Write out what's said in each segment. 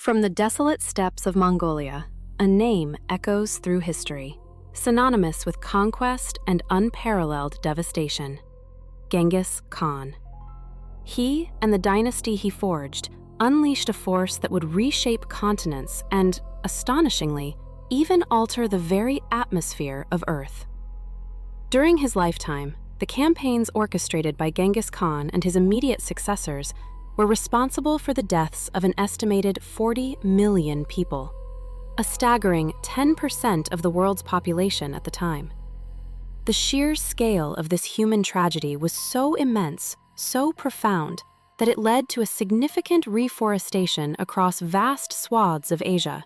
From the desolate steppes of Mongolia, a name echoes through history, synonymous with conquest and unparalleled devastation: Genghis Khan. He and the dynasty he forged unleashed a force that would reshape continents and, astonishingly, even alter the very atmosphere of Earth. During his lifetime, the campaigns orchestrated by Genghis Khan and his immediate successors were responsible for the deaths of an estimated 40 million people, a staggering 10% of the world's population at the time. The sheer scale of this human tragedy was so immense, so profound, that it led to a significant reforestation across vast swaths of Asia,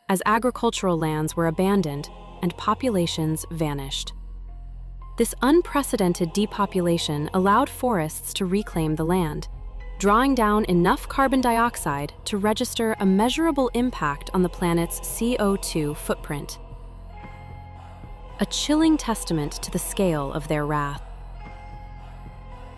as agricultural lands were abandoned and populations vanished. This unprecedented depopulation allowed forests to reclaim the land, drawing down enough carbon dioxide to register a measurable impact on the planet's CO2 footprint. A chilling testament to the scale of their wrath.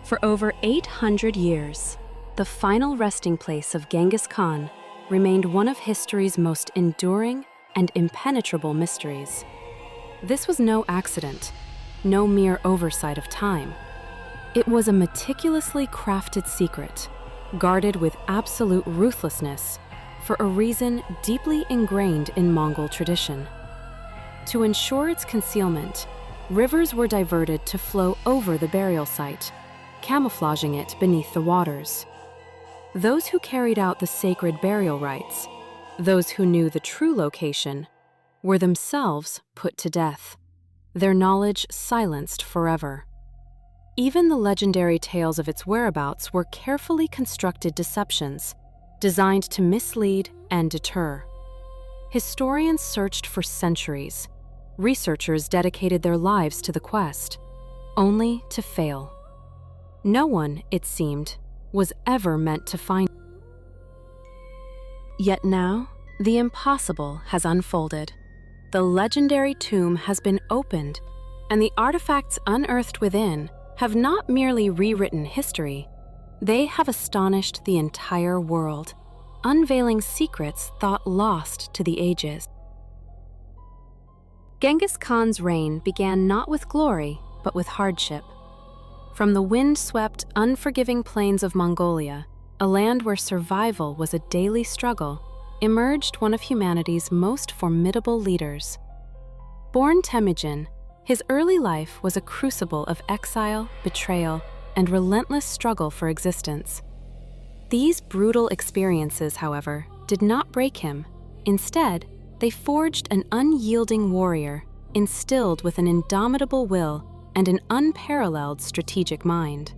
For over 800 years, the final resting place of Genghis Khan remained one of history's most enduring and impenetrable mysteries. This was no accident, no mere oversight of time. It was a meticulously crafted secret, guarded with absolute ruthlessness, for a reason deeply ingrained in Mongol tradition. To ensure its concealment, rivers were diverted to flow over the burial site, camouflaging it beneath the waters. Those who carried out the sacred burial rites, those who knew the true location, were themselves put to death, their knowledge silenced forever. Even the legendary tales of its whereabouts were carefully constructed deceptions, designed to mislead and deter. Historians searched for centuries. Researchers dedicated their lives to the quest, only to fail. No one, it seemed, was ever meant to find. Yet now, the impossible has unfolded. The legendary tomb has been opened, and the artifacts unearthed within have not merely rewritten history, they have astonished the entire world, unveiling secrets thought lost to the ages. Genghis Khan's reign began not with glory, but with hardship. From the wind-swept, unforgiving plains of Mongolia, a land where survival was a daily struggle, emerged one of humanity's most formidable leaders. Born Temujin, his early life was a crucible of exile, betrayal, and relentless struggle for existence. These brutal experiences, however, did not break him. Instead, they forged an unyielding warrior, instilled with an indomitable will and an unparalleled strategic mind.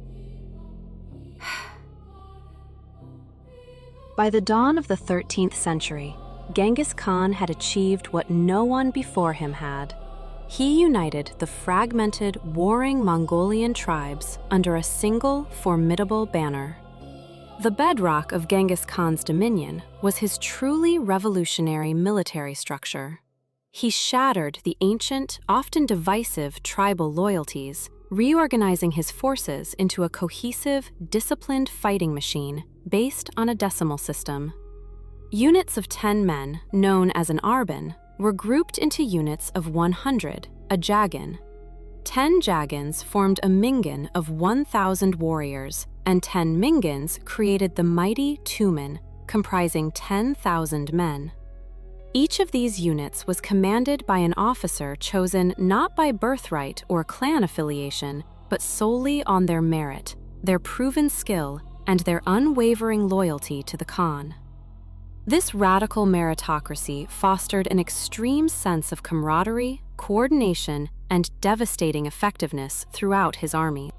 By the dawn of the 13th century, Genghis Khan had achieved what no one before him had. He united the fragmented, warring Mongolian tribes under a single, formidable banner. The bedrock of Genghis Khan's dominion was his truly revolutionary military structure. He shattered the ancient, often divisive tribal loyalties, reorganizing his forces into a cohesive, disciplined fighting machine based on a decimal system. Units of 10 men, known as an arban, were grouped into units of 100, a jagan. 10 jagans formed a mingan of 1,000 warriors, and 10 mingans created the mighty tumen, comprising 10,000 men. Each of these units was commanded by an officer chosen not by birthright or clan affiliation, but solely on their merit, their proven skill, and their unwavering loyalty to the Khan. This radical meritocracy fostered an extreme sense of camaraderie, coordination, and devastating effectiveness throughout his army.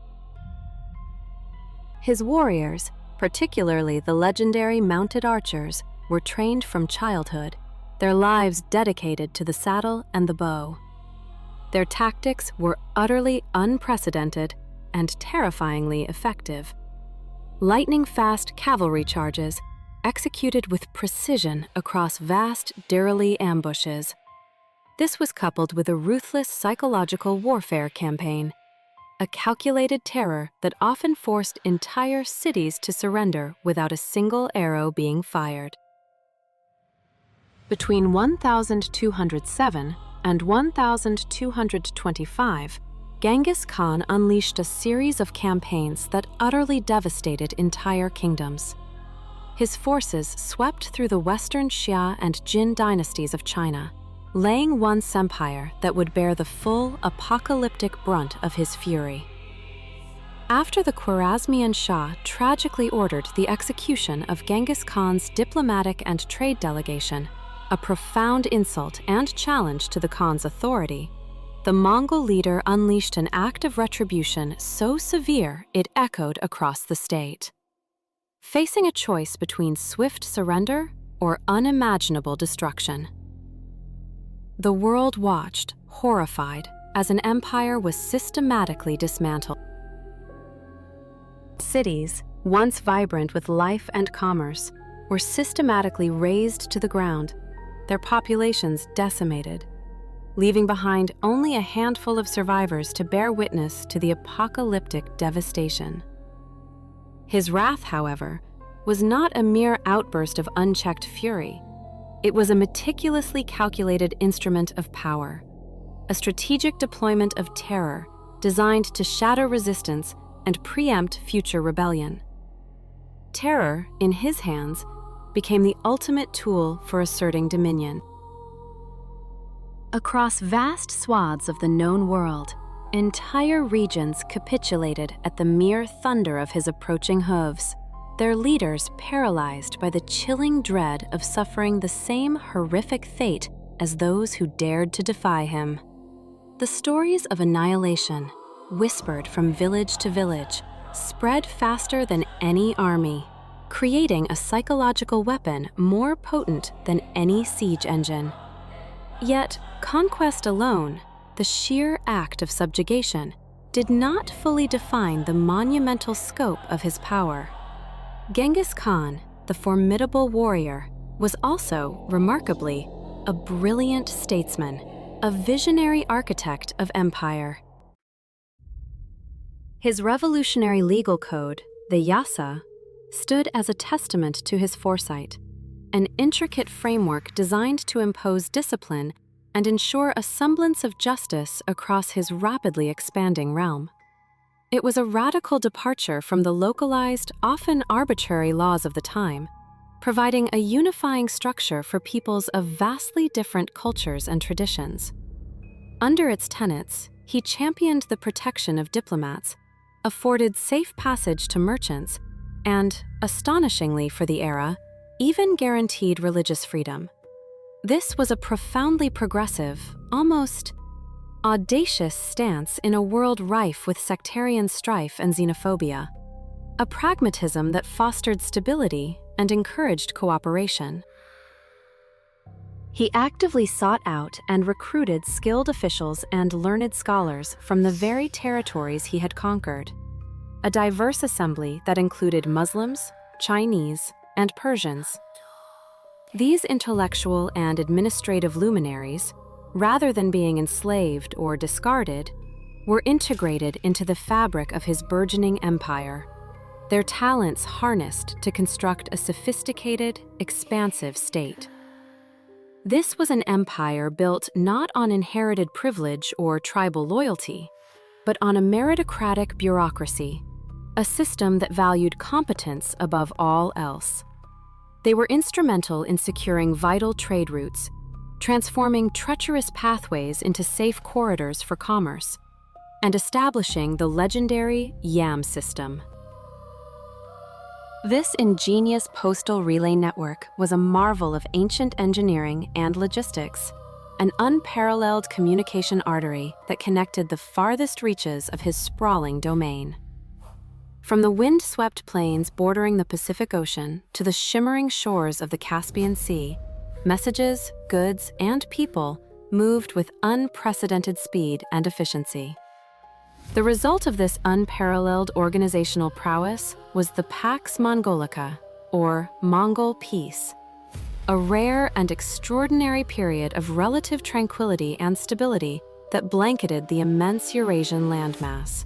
His warriors, particularly the legendary mounted archers, were trained from childhood, their lives dedicated to the saddle and the bow. Their tactics were utterly unprecedented and terrifyingly effective. Lightning-fast cavalry charges executed with precision across vast Dirili ambushes. This was coupled with a ruthless psychological warfare campaign, a calculated terror that often forced entire cities to surrender without a single arrow being fired. Between 1207 and 1225, Genghis Khan unleashed a series of campaigns that utterly devastated entire kingdoms. His forces swept through the Western Xia and Jin dynasties of China, laying once empire that would bear the full apocalyptic brunt of his fury. After the Khwarezmian Shah tragically ordered the execution of Genghis Khan's diplomatic and trade delegation, a profound insult and challenge to the Khan's authority, the Mongol leader unleashed an act of retribution so severe it echoed across the state. Facing a choice between swift surrender or unimaginable destruction, the world watched, horrified, as an empire was systematically dismantled. Cities, once vibrant with life and commerce, were systematically razed to the ground, their populations decimated, leaving behind only a handful of survivors to bear witness to the apocalyptic devastation. His wrath, however, was not a mere outburst of unchecked fury. It was a meticulously calculated instrument of power, a strategic deployment of terror designed to shatter resistance and preempt future rebellion. Terror, in his hands, became the ultimate tool for asserting dominion. Across vast swaths of the known world, entire regions capitulated at the mere thunder of his approaching hooves, their leaders paralyzed by the chilling dread of suffering the same horrific fate as those who dared to defy him. The stories of annihilation, whispered from village to village, spread faster than any army, creating a psychological weapon more potent than any siege engine. Yet, conquest alone, the sheer act of subjugation, did not fully define the monumental scope of his power. Genghis Khan, the formidable warrior, was also, remarkably, a brilliant statesman, a visionary architect of empire. His revolutionary legal code, the Yassa, stood as a testament to his foresight, an intricate framework designed to impose discipline and ensure a semblance of justice across his rapidly expanding realm. It was a radical departure from the localized, often arbitrary laws of the time, providing a unifying structure for peoples of vastly different cultures and traditions. Under its tenets, he championed the protection of diplomats, afforded safe passage to merchants, and, astonishingly for the era, even guaranteed religious freedom. This was a profoundly progressive, almost audacious stance in a world rife with sectarian strife and xenophobia, a pragmatism that fostered stability and encouraged cooperation. He actively sought out and recruited skilled officials and learned scholars from the very territories he had conquered, a diverse assembly that included Muslims, Chinese, and Persians. These intellectual and administrative luminaries, rather than being enslaved or discarded, were integrated into the fabric of his burgeoning empire, their talents harnessed to construct a sophisticated, expansive state. This was an empire built not on inherited privilege or tribal loyalty, but on a meritocratic bureaucracy, a system that valued competence above all else. They were instrumental in securing vital trade routes, transforming treacherous pathways into safe corridors for commerce, and establishing the legendary YAM system. This ingenious postal relay network was a marvel of ancient engineering and logistics, an unparalleled communication artery that connected the farthest reaches of his sprawling domain. From the wind-swept plains bordering the Pacific Ocean to the shimmering shores of the Caspian Sea, messages, goods, and people moved with unprecedented speed and efficiency. The result of this unparalleled organizational prowess was the Pax Mongolica, or Mongol Peace, a rare and extraordinary period of relative tranquility and stability that blanketed the immense Eurasian landmass.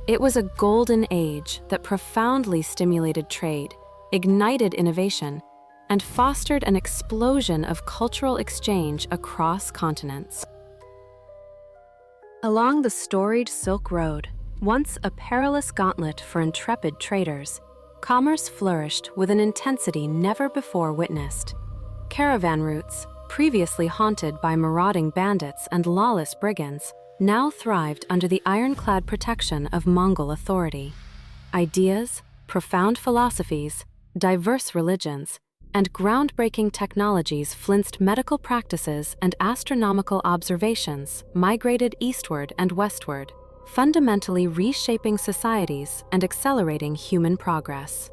It was a golden age that profoundly stimulated trade, ignited innovation, and fostered an explosion of cultural exchange across continents. Along the storied Silk Road, once a perilous gauntlet for intrepid traders, commerce flourished with an intensity never before witnessed. Caravan routes, previously haunted by marauding bandits and lawless brigands, now thrived under the ironclad protection of Mongol authority. Ideas, profound philosophies, diverse religions, and groundbreaking technologies flinched medical practices and astronomical observations migrated eastward and westward, fundamentally reshaping societies and accelerating human progress.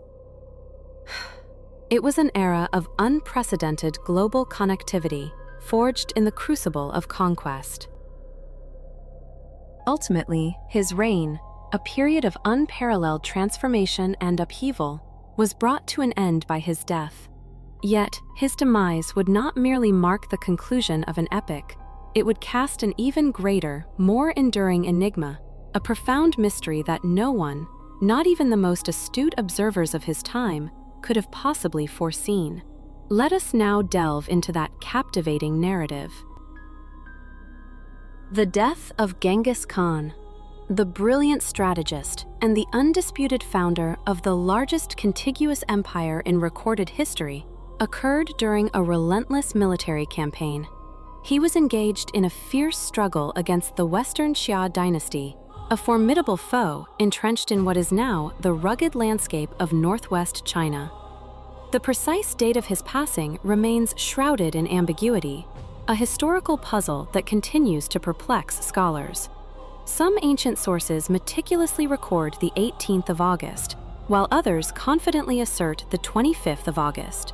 It was an era of unprecedented global connectivity, forged in the crucible of conquest. Ultimately, his reign, a period of unparalleled transformation and upheaval, was brought to an end by his death. Yet, his demise would not merely mark the conclusion of an epic, it would cast an even greater, more enduring enigma, a profound mystery that no one, not even the most astute observers of his time, could have possibly foreseen. Let us now delve into that captivating narrative. The death of Genghis Khan, the brilliant strategist and the undisputed founder of the largest contiguous empire in recorded history, occurred during a relentless military campaign. He was engaged in a fierce struggle against the Western Xia dynasty, a formidable foe entrenched in what is now the rugged landscape of northwest China. The precise date of his passing remains shrouded in ambiguity, a historical puzzle that continues to perplex scholars. Some ancient sources meticulously record the 18th of August, while others confidently assert the 25th of August.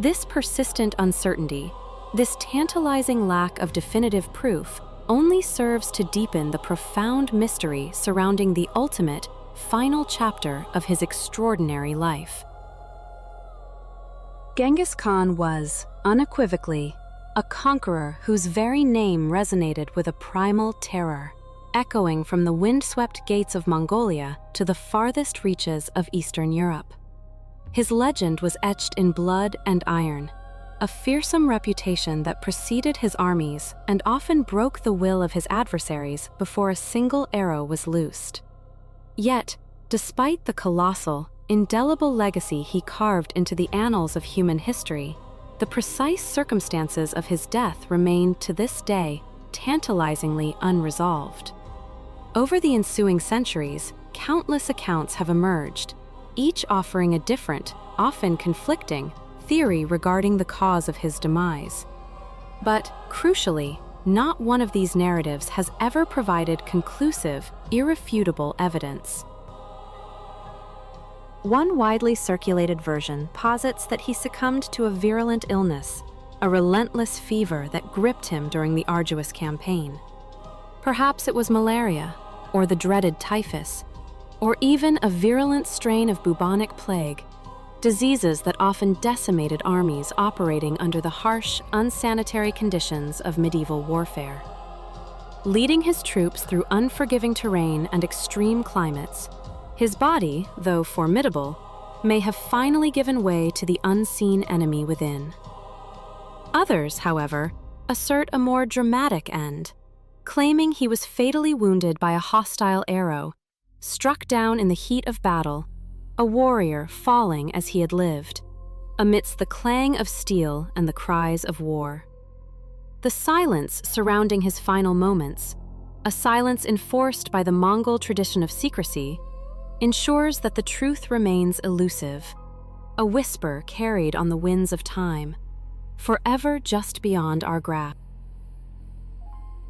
This persistent uncertainty, this tantalizing lack of definitive proof, only serves to deepen the profound mystery surrounding the ultimate, final chapter of his extraordinary life. Genghis Khan was, unequivocally, a conqueror whose very name resonated with a primal terror, echoing from the wind-swept gates of Mongolia to the farthest reaches of Eastern Europe. His legend was etched in blood and iron, a fearsome reputation that preceded his armies and often broke the will of his adversaries before a single arrow was loosed. Yet, despite the colossal, indelible legacy he carved into the annals of human history, the precise circumstances of his death remain to this day tantalizingly unresolved. Over the ensuing centuries, countless accounts have emerged, each offering a different, often conflicting, theory regarding the cause of his demise. But, crucially, not one of these narratives has ever provided conclusive, irrefutable evidence. One widely circulated version posits that he succumbed to a virulent illness, a relentless fever that gripped him during the arduous campaign. Perhaps it was malaria, or the dreaded typhus, or even a virulent strain of bubonic plague, diseases that often decimated armies operating under the harsh, unsanitary conditions of medieval warfare. Leading his troops through unforgiving terrain and extreme climates, his body, though formidable, may have finally given way to the unseen enemy within. Others, however, assert a more dramatic end, claiming he was fatally wounded by a hostile arrow, struck down in the heat of battle, a warrior falling as he had lived, amidst the clang of steel and the cries of war. The silence surrounding his final moments, a silence enforced by the Mongol tradition of secrecy, ensures that the truth remains elusive, a whisper carried on the winds of time, forever just beyond our grasp.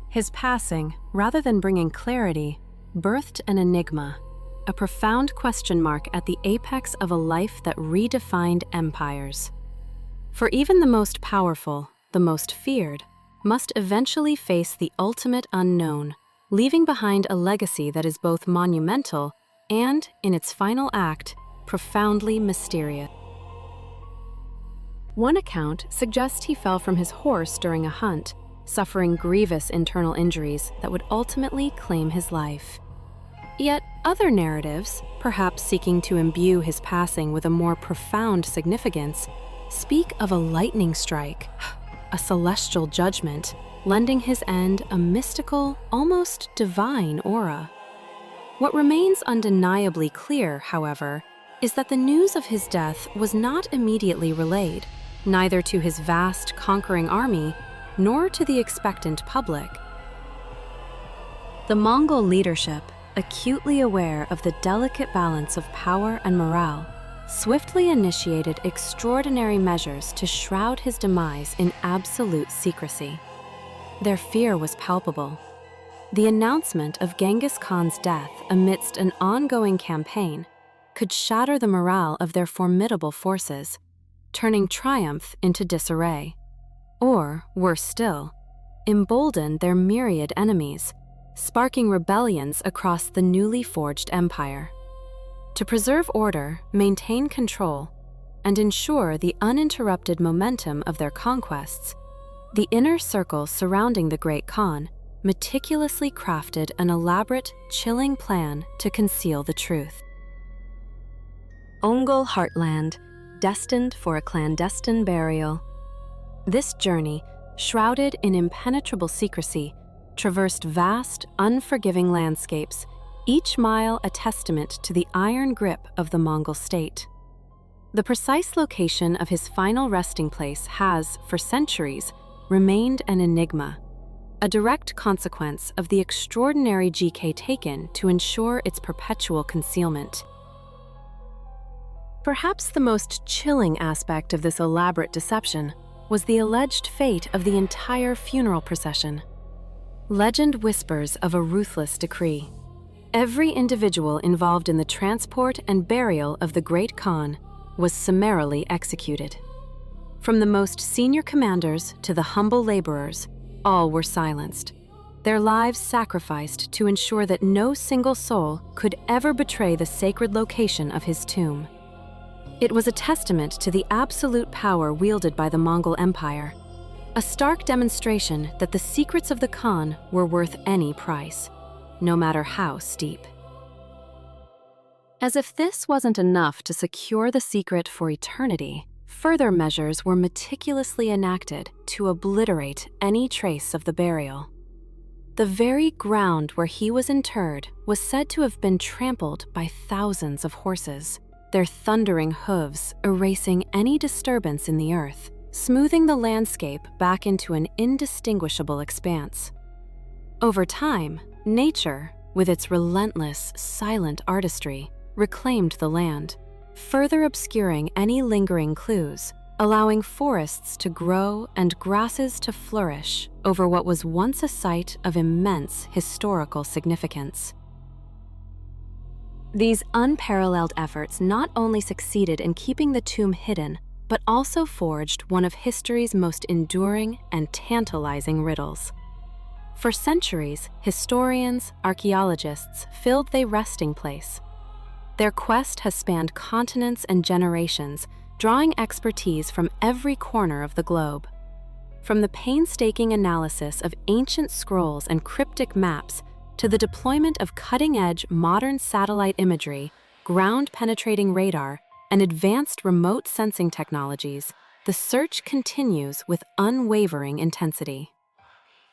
His passing, rather than bringing clarity, birthed an enigma, a profound question mark at the apex of a life that redefined empires. For even the most powerful, the most feared, must eventually face the ultimate unknown, leaving behind a legacy that is both monumental and, in its final act, profoundly mysterious. One account suggests he fell from his horse during a hunt, suffering grievous internal injuries that would ultimately claim his life. Yet other narratives, perhaps seeking to imbue his passing with a more profound significance, speak of a lightning strike, a celestial judgment, lending his end a mystical, almost divine aura. What remains undeniably clear, however, is that the news of his death was not immediately relayed, neither to his vast, conquering army, nor to the expectant public. The Mongol leadership, acutely aware of the delicate balance of power and morale, swiftly initiated extraordinary measures to shroud his demise in absolute secrecy. Their fear was palpable. The announcement of Genghis Khan's death amidst an ongoing campaign could shatter the morale of their formidable forces, turning triumph into disarray. Or, worse still, embolden their myriad enemies, sparking rebellions across the newly forged empire. To preserve order, maintain control, and ensure the uninterrupted momentum of their conquests, the inner circle surrounding the Great Khan meticulously crafted an elaborate, chilling plan to conceal the truth. Mongol heartland, destined for a clandestine burial. This journey, shrouded in impenetrable secrecy, traversed vast, unforgiving landscapes, each mile a testament to the iron grip of the Mongol state. The precise location of his final resting place has, for centuries, remained an enigma, a direct consequence of the extraordinary GK taken to ensure its perpetual concealment. Perhaps the most chilling aspect of this elaborate deception was the alleged fate of the entire funeral procession. Legend whispers of a ruthless decree. Every individual involved in the transport and burial of the Great Khan was summarily executed. From the most senior commanders to the humble laborers, all were silenced, their lives sacrificed to ensure that no single soul could ever betray the sacred location of his tomb. It was a testament to the absolute power wielded by the Mongol Empire, a stark demonstration that the secrets of the Khan were worth any price, no matter how steep. As if this wasn't enough to secure the secret for eternity, further measures were meticulously enacted to obliterate any trace of the burial. The very ground where he was interred was said to have been trampled by thousands of horses, their thundering hooves erasing any disturbance in the earth, smoothing the landscape back into an indistinguishable expanse. Over time, nature, with its relentless, silent artistry, reclaimed the land, further obscuring any lingering clues, allowing forests to grow and grasses to flourish over what was once a site of immense historical significance. These unparalleled efforts not only succeeded in keeping the tomb hidden, but also forged one of history's most enduring and tantalizing riddles. For centuries, historians, archaeologists filled their resting place. Their quest has spanned continents and generations, drawing expertise from every corner of the globe. From the painstaking analysis of ancient scrolls and cryptic maps to the deployment of cutting-edge modern satellite imagery, ground-penetrating radar, and advanced remote sensing technologies, the search continues with unwavering intensity.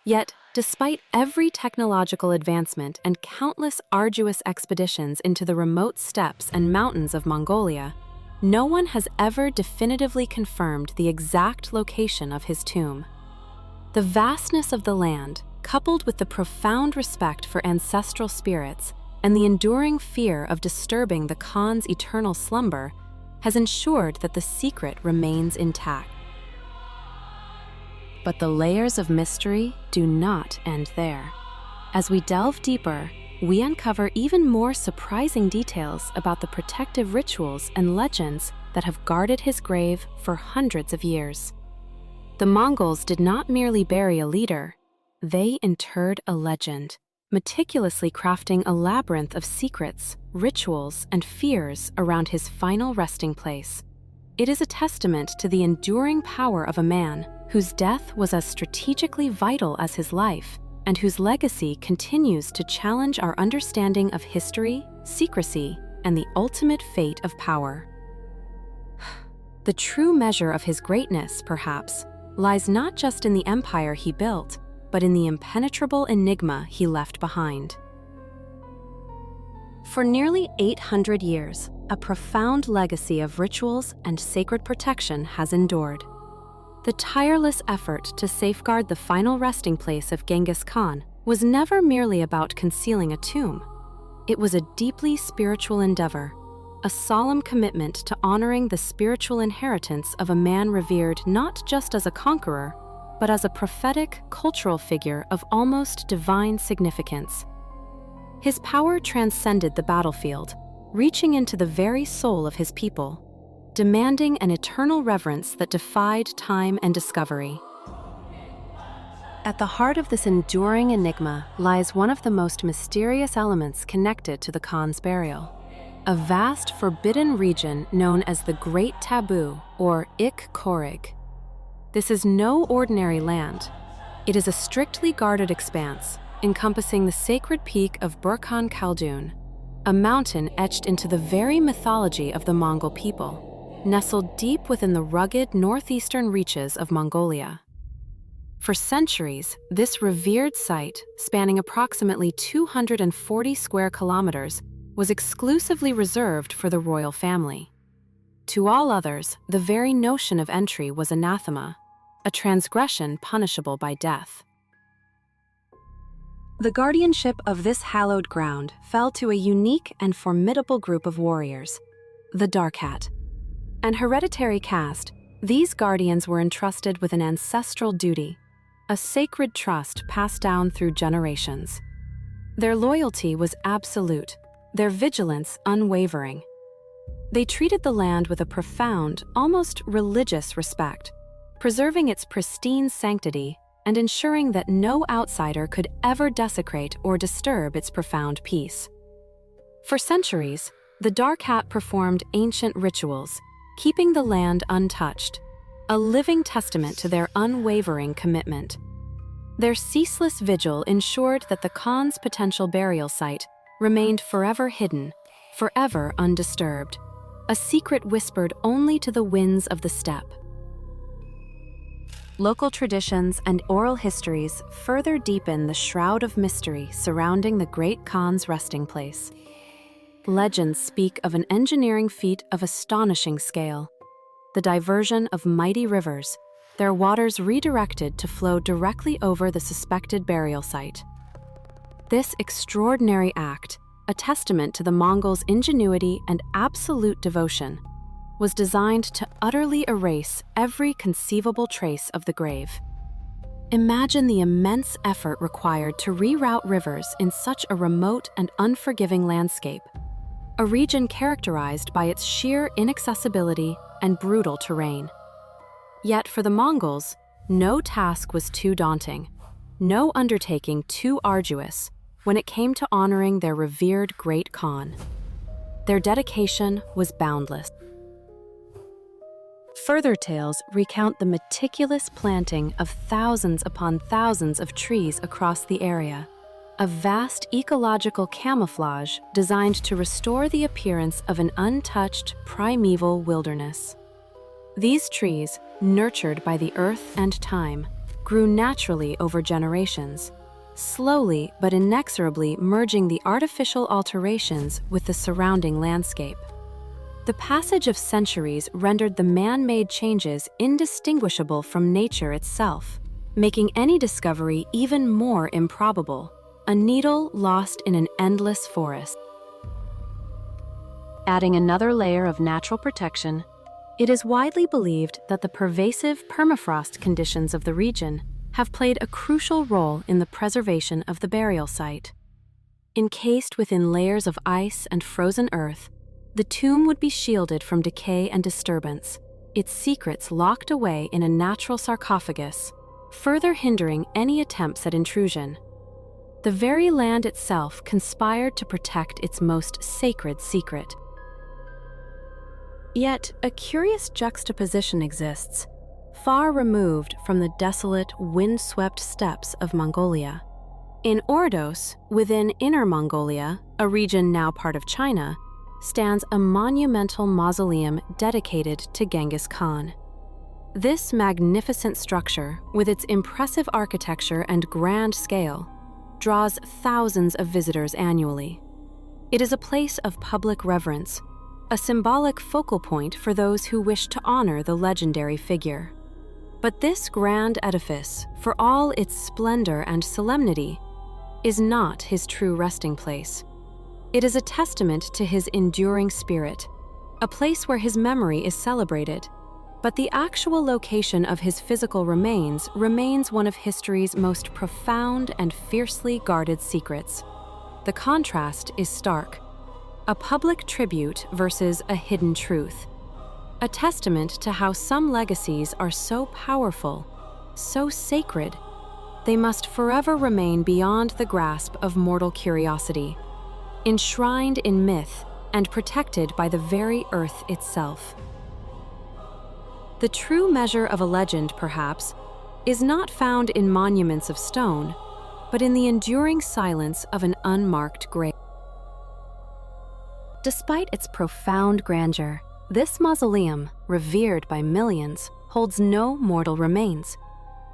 Yet, despite every technological advancement and countless arduous expeditions into the remote steppes and mountains of Mongolia, no one has ever definitively confirmed the exact location of his tomb. The vastness of the land, coupled with the profound respect for ancestral spirits and the enduring fear of disturbing the Khan's eternal slumber, has ensured that the secret remains intact. But the layers of mystery do not end there. As we delve deeper, we uncover even more surprising details about the protective rituals and legends that have guarded his grave for hundreds of years. The Mongols did not merely bury a leader, they interred a legend, meticulously crafting a labyrinth of secrets, rituals, and fears around his final resting place. It is a testament to the enduring power of a man whose death was as strategically vital as his life, and whose legacy continues to challenge our understanding of history, secrecy, and the ultimate fate of power. The true measure of his greatness, perhaps, lies not just in the empire he built, but in the impenetrable enigma he left behind. For nearly 800 years, a profound legacy of rituals and sacred protection has endured. The tireless effort to safeguard the final resting place of Genghis Khan was never merely about concealing a tomb. It was a deeply spiritual endeavor, a solemn commitment to honoring the spiritual inheritance of a man revered not just as a conqueror, but as a prophetic, cultural figure of almost divine significance. His power transcended the battlefield, reaching into the very soul of his people, demanding an eternal reverence that defied time and discovery. At the heart of this enduring enigma lies one of the most mysterious elements connected to the Khan's burial, a vast forbidden region known as the Great Taboo, or Ik Korig. This is no ordinary land. It is a strictly guarded expanse, encompassing the sacred peak of Burkhan Khaldun, a mountain etched into the very mythology of the Mongol people, nestled deep within the rugged northeastern reaches of Mongolia. For centuries, this revered site, spanning approximately 240 square kilometers, was exclusively reserved for the royal family. To all others, the very notion of entry was anathema, a transgression punishable by death. The guardianship of this hallowed ground fell to a unique and formidable group of warriors, the Darkhat. An hereditary caste, these guardians were entrusted with an ancestral duty, a sacred trust passed down through generations. Their loyalty was absolute, their vigilance unwavering. They treated the land with a profound, almost religious respect, preserving its pristine sanctity and ensuring that no outsider could ever desecrate or disturb its profound peace. For centuries, the Darkhat performed ancient rituals, keeping the land untouched, a living testament to their unwavering commitment. Their ceaseless vigil ensured that the Khan's potential burial site remained forever hidden, forever undisturbed, a secret whispered only to the winds of the steppe. Local traditions and oral histories further deepen the shroud of mystery surrounding the Great Khan's resting place. Legends speak of an engineering feat of astonishing scale, the diversion of mighty rivers, their waters redirected to flow directly over the suspected burial site. This extraordinary act, a testament to the Mongols' ingenuity and absolute devotion, was designed to utterly erase every conceivable trace of the grave. Imagine the immense effort required to reroute rivers in such a remote and unforgiving landscape, a region characterized by its sheer inaccessibility and brutal terrain. Yet for the Mongols, no task was too daunting, no undertaking too arduous when it came to honoring their revered Great Khan. Their dedication was boundless. Further tales recount the meticulous planting of thousands upon thousands of trees across the area, a vast ecological camouflage designed to restore the appearance of an untouched primeval wilderness. These trees, nurtured by the earth and time, grew naturally over generations, slowly but inexorably merging the artificial alterations with the surrounding landscape. The passage of centuries rendered the man-made changes indistinguishable from nature itself, making any discovery even more improbable, a needle lost in an endless forest. Adding another layer of natural protection, it is widely believed that the pervasive permafrost conditions of the region have played a crucial role in the preservation of the burial site. Encased within layers of ice and frozen earth, the tomb would be shielded from decay and disturbance, its secrets locked away in a natural sarcophagus, further hindering any attempts at intrusion. The very land itself conspired to protect its most sacred secret. Yet, a curious juxtaposition exists, far removed from the desolate, wind-swept steppes of Mongolia. In Ordos, within Inner Mongolia, a region now part of China, stands a monumental mausoleum dedicated to Genghis Khan. This magnificent structure, with its impressive architecture and grand scale, draws thousands of visitors annually. It is a place of public reverence, a symbolic focal point for those who wish to honor the legendary figure. But this grand edifice, for all its splendor and solemnity, is not his true resting place. It is a testament to his enduring spirit, a place where his memory is celebrated, but the actual location of his physical remains remains one of history's most profound and fiercely guarded secrets. The contrast is stark: a public tribute versus a hidden truth, a testament to how some legacies are so powerful, so sacred, they must forever remain beyond the grasp of mortal curiosity, enshrined in myth and protected by the very earth itself. The true measure of a legend, perhaps, is not found in monuments of stone, but in the enduring silence of an unmarked grave. Despite its profound grandeur, this mausoleum, revered by millions, holds no mortal remains.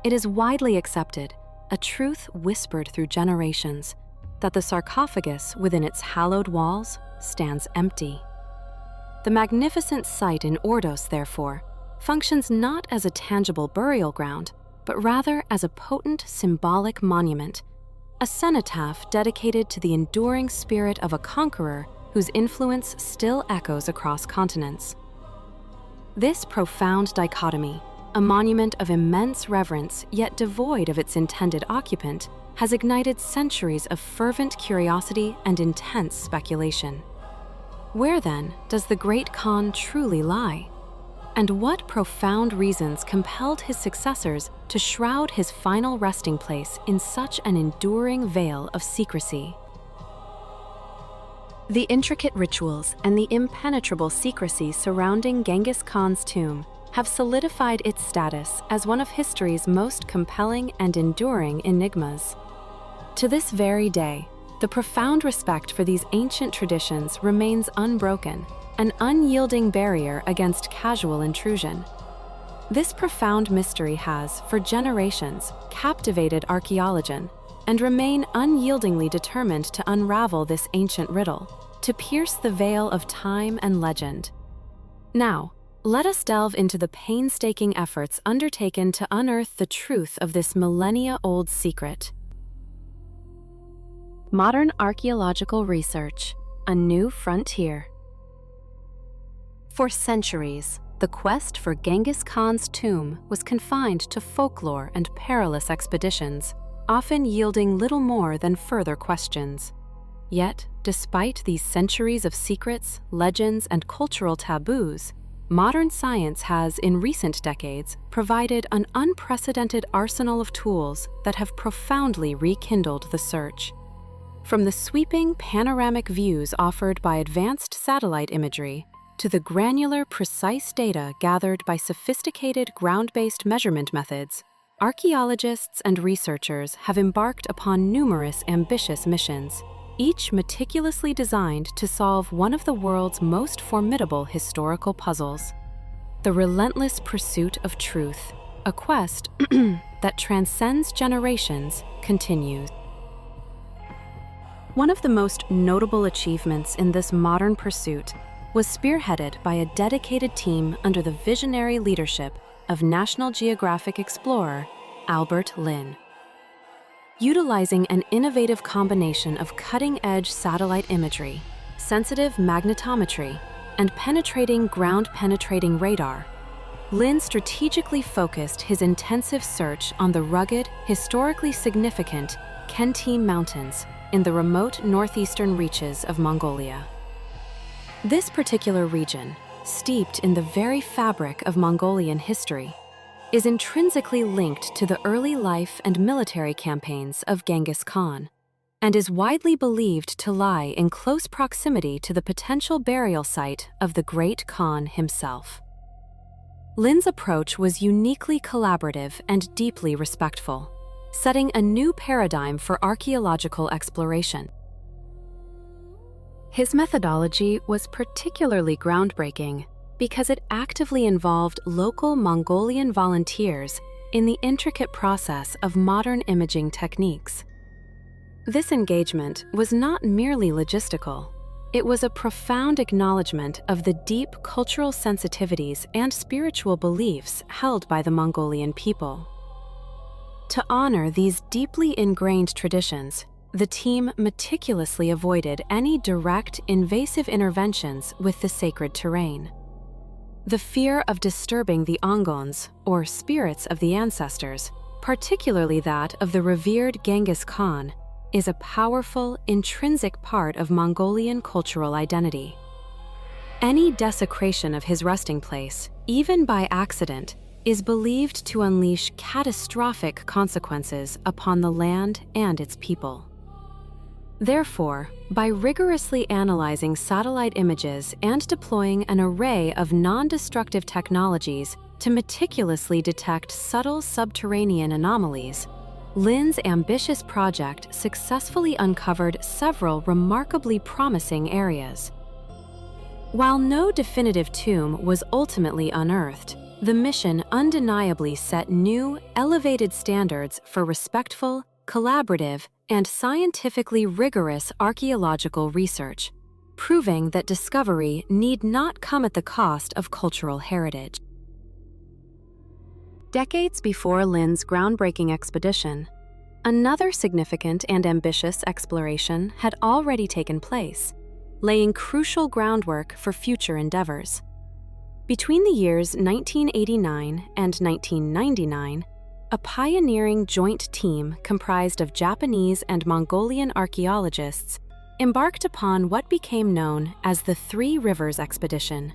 It is widely accepted, a truth whispered through generations, that the sarcophagus within its hallowed walls stands empty. The magnificent site in Ordos, therefore, functions not as a tangible burial ground, but rather as a potent symbolic monument, a cenotaph dedicated to the enduring spirit of a conqueror whose influence still echoes across continents. This profound dichotomy, a monument of immense reverence yet devoid of its intended occupant, has ignited centuries of fervent curiosity and intense speculation. Where then does the great Khan truly lie? And what profound reasons compelled his successors to shroud his final resting place in such an enduring veil of secrecy? The intricate rituals and the impenetrable secrecy surrounding Genghis Khan's tomb have solidified its status as one of history's most compelling and enduring enigmas. To this very day, the profound respect for these ancient traditions remains unbroken, an unyielding barrier against casual intrusion. This profound mystery has, for generations, captivated archaeologians and remain unyieldingly determined to unravel this ancient riddle, to pierce the veil of time and legend. Now, let us delve into the painstaking efforts undertaken to unearth the truth of this millennia-old secret. Modern archaeological research, a new frontier. For centuries, the quest for Genghis Khan's tomb was confined to folklore and perilous expeditions, often yielding little more than further questions. Yet, despite these centuries of secrets, legends, and cultural taboos, modern science has, in recent decades, provided an unprecedented arsenal of tools that have profoundly rekindled the search. From the sweeping panoramic views offered by advanced satellite imagery to the granular, precise data gathered by sophisticated ground-based measurement methods, archaeologists and researchers have embarked upon numerous ambitious missions, each meticulously designed to solve one of the world's most formidable historical puzzles: the relentless pursuit of truth, a quest that transcends generations, continues. One of the most notable achievements in this modern pursuit was spearheaded by a dedicated team under the visionary leadership of National Geographic explorer Albert Lynn. Utilizing an innovative combination of cutting-edge satellite imagery, sensitive magnetometry, and penetrating ground-penetrating radar, Lynn strategically focused his intensive search on the rugged, historically significant Kentim Mountains in the remote northeastern reaches of Mongolia. This particular region, steeped in the very fabric of Mongolian history, is intrinsically linked to the early life and military campaigns of Genghis Khan, and is widely believed to lie in close proximity to the potential burial site of the great Khan himself. Lynn's approach was uniquely collaborative and deeply respectful, setting a new paradigm for archaeological exploration. His methodology was particularly groundbreaking because it actively involved local Mongolian volunteers in the intricate process of modern imaging techniques. This engagement was not merely logistical. It was a profound acknowledgement of the deep cultural sensitivities and spiritual beliefs held by the Mongolian people. To honor these deeply ingrained traditions, the team meticulously avoided any direct, invasive interventions with the sacred terrain. The fear of disturbing the Ongons, or spirits of the ancestors, particularly that of the revered Genghis Khan, is a powerful, intrinsic part of Mongolian cultural identity. Any desecration of his resting place, even by accident, is believed to unleash catastrophic consequences upon the land and its people. Therefore, by rigorously analyzing satellite images and deploying an array of non-destructive technologies to meticulously detect subtle subterranean anomalies, Lin's ambitious project successfully uncovered several remarkably promising areas. While no definitive tomb was ultimately unearthed, the mission undeniably set new, elevated standards for respectful, collaborative, and scientifically rigorous archaeological research, proving that discovery need not come at the cost of cultural heritage. Decades before Lin's groundbreaking expedition, another significant and ambitious exploration had already taken place, laying crucial groundwork for future endeavors. Between the years 1989 and 1999, a pioneering joint team comprised of Japanese and Mongolian archaeologists embarked upon what became known as the Three Rivers Expedition.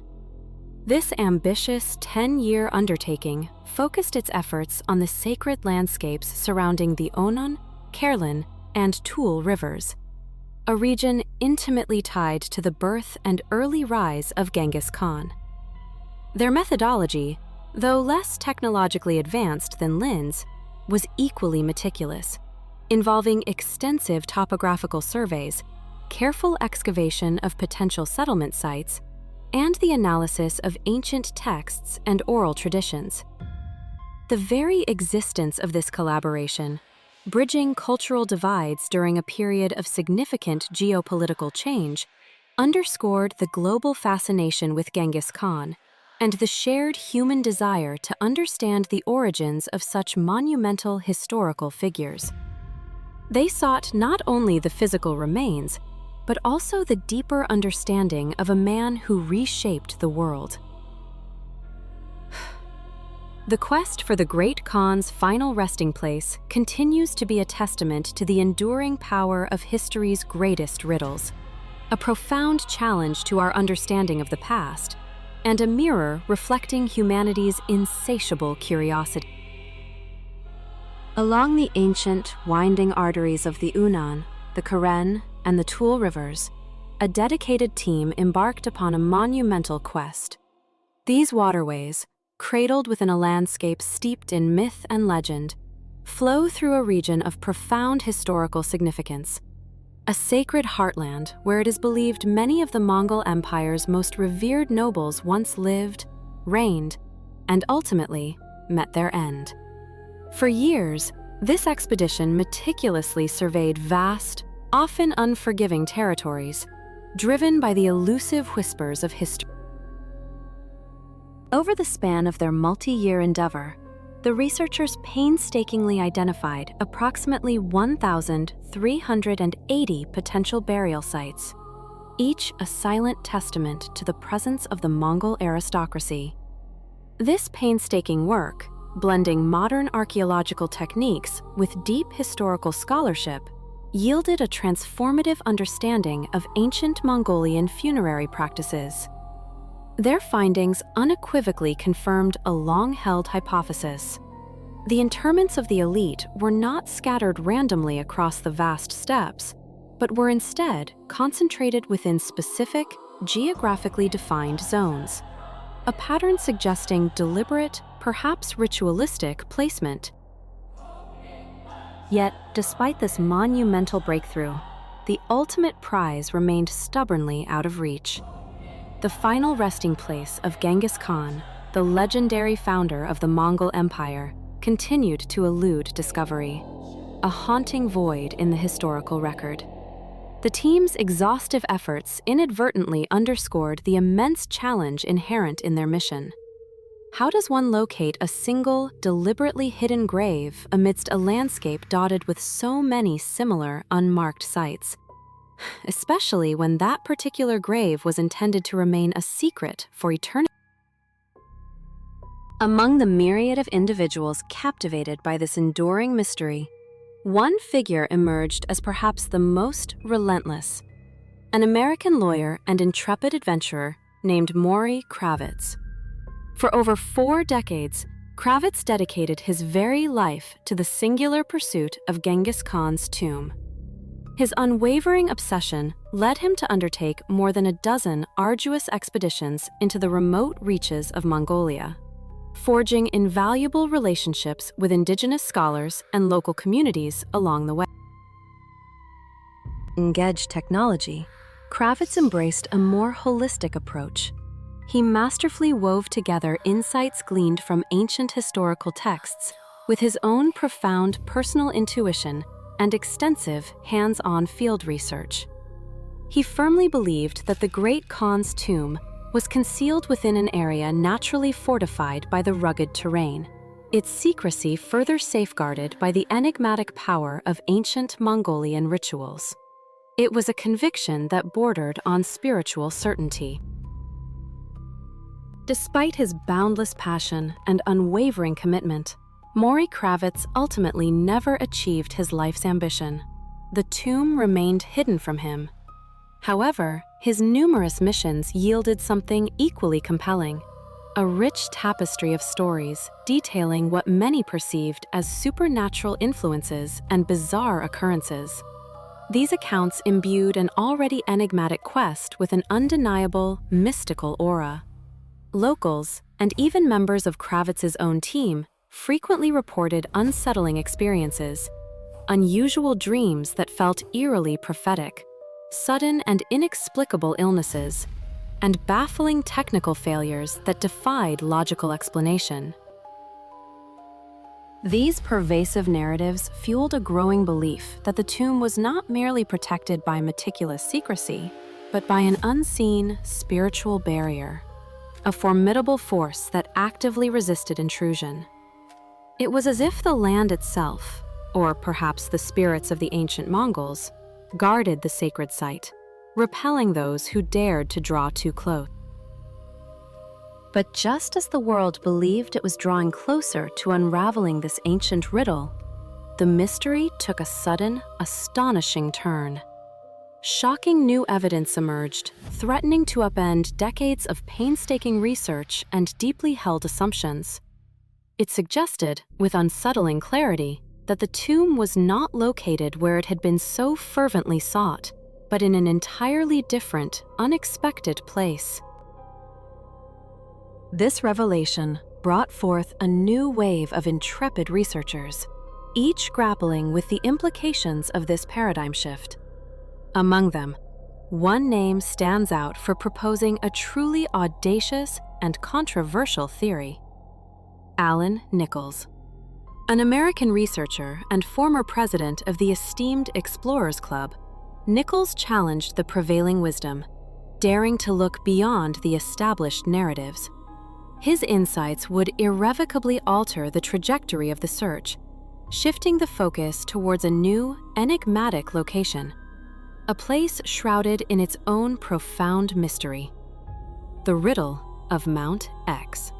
This ambitious 10-year undertaking focused its efforts on the sacred landscapes surrounding the Onon, Kerlin, and Toul rivers, a region intimately tied to the birth and early rise of Genghis Khan. Their methodology, though less technologically advanced than Lin's, was equally meticulous, involving extensive topographical surveys, careful excavation of potential settlement sites, and the analysis of ancient texts and oral traditions. The very existence of this collaboration, bridging cultural divides during a period of significant geopolitical change, underscored the global fascination with Genghis Khan and the shared human desire to understand the origins of such monumental historical figures. They sought not only the physical remains, but also the deeper understanding of a man who reshaped the world. The quest for the Great Khan's final resting place continues to be a testament to the enduring power of history's greatest riddles, a profound challenge to our understanding of the past, and a mirror reflecting humanity's insatiable curiosity. Along the ancient, winding arteries of the Unan, the Karen, and the Toul rivers, a dedicated team embarked upon a monumental quest. These waterways, cradled within a landscape steeped in myth and legend, flow through a region of profound historical significance, a sacred heartland where it is believed many of the Mongol Empire's most revered nobles once lived, reigned, and ultimately met their end. For years, this expedition meticulously surveyed vast, often unforgiving territories, driven by the elusive whispers of history. Over the span of their multi-year endeavor, the researchers painstakingly identified approximately 1,380 potential burial sites, each a silent testament to the presence of the Mongol aristocracy. This painstaking work, blending modern archaeological techniques with deep historical scholarship, yielded a transformative understanding of ancient Mongolian funerary practices. Their findings unequivocally confirmed a long-held hypothesis. The interments of the elite were not scattered randomly across the vast steppes, but were instead concentrated within specific, geographically defined zones, a pattern suggesting deliberate, perhaps ritualistic placement. Yet, despite this monumental breakthrough, the ultimate prize remained stubbornly out of reach. The final resting place of Genghis Khan, the legendary founder of the Mongol Empire, continued to elude discovery, a haunting void in the historical record. The team's exhaustive efforts inadvertently underscored the immense challenge inherent in their mission. How does one locate a single, deliberately hidden grave amidst a landscape dotted with so many similar, unmarked sites? Especially when that particular grave was intended to remain a secret for eternity. Among the myriad of individuals captivated by this enduring mystery, one figure emerged as perhaps the most relentless: an American lawyer and intrepid adventurer named Maury Kravitz. For over 4 decades, Kravitz dedicated his very life to the singular pursuit of Genghis Khan's tomb. His unwavering obsession led him to undertake more than a dozen arduous expeditions into the remote reaches of Mongolia, forging invaluable relationships with indigenous scholars and local communities along the way. Engaged technology, Kravitz embraced a more holistic approach. He masterfully wove together insights gleaned from ancient historical texts with his own profound personal intuition and extensive hands-on field research. He firmly believed that the great Khan's tomb was concealed within an area naturally fortified by the rugged terrain, its secrecy further safeguarded by the enigmatic power of ancient Mongolian rituals. It was a conviction that bordered on spiritual certainty. Despite his boundless passion and unwavering commitment, Maury Kravitz ultimately never achieved his life's ambition. The tomb remained hidden from him. However, his numerous missions yielded something equally compelling: a rich tapestry of stories detailing what many perceived as supernatural influences and bizarre occurrences. These accounts imbued an already enigmatic quest with an undeniable, mystical aura. Locals, and even members of Kravitz's own team, frequently reported unsettling experiences, unusual dreams that felt eerily prophetic, sudden and inexplicable illnesses, and baffling technical failures that defied logical explanation. These pervasive narratives fueled a growing belief that the tomb was not merely protected by meticulous secrecy, but by an unseen spiritual barrier, a formidable force that actively resisted intrusion. It was as if the land itself, or perhaps the spirits of the ancient Mongols, guarded the sacred site, repelling those who dared to draw too close. But just as the world believed it was drawing closer to unraveling this ancient riddle, the mystery took a sudden, astonishing turn. Shocking new evidence emerged, threatening to upend decades of painstaking research and deeply held assumptions. It suggested, with unsettling clarity, that the tomb was not located where it had been so fervently sought, but in an entirely different, unexpected place. This revelation brought forth a new wave of intrepid researchers, each grappling with the implications of this paradigm shift. Among them, one name stands out for proposing a truly audacious and controversial theory: Alan Nichols. An American researcher and former president of the esteemed Explorers Club, Nichols challenged the prevailing wisdom, daring to look beyond the established narratives. His insights would irrevocably alter the trajectory of the search, shifting the focus towards a new, enigmatic location, a place shrouded in its own profound mystery: the riddle of Mount X.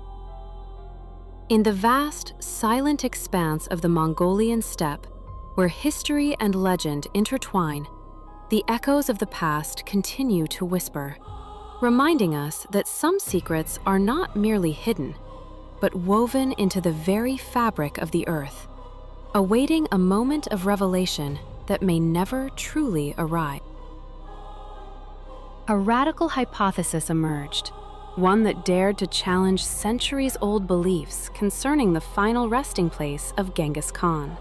In the vast, silent expanse of the Mongolian steppe, where history and legend intertwine, the echoes of the past continue to whisper, reminding us that some secrets are not merely hidden, but woven into the very fabric of the earth, awaiting a moment of revelation that may never truly arrive. A radical hypothesis emerged, one that dared to challenge centuries-old beliefs concerning the final resting place of Genghis Khan.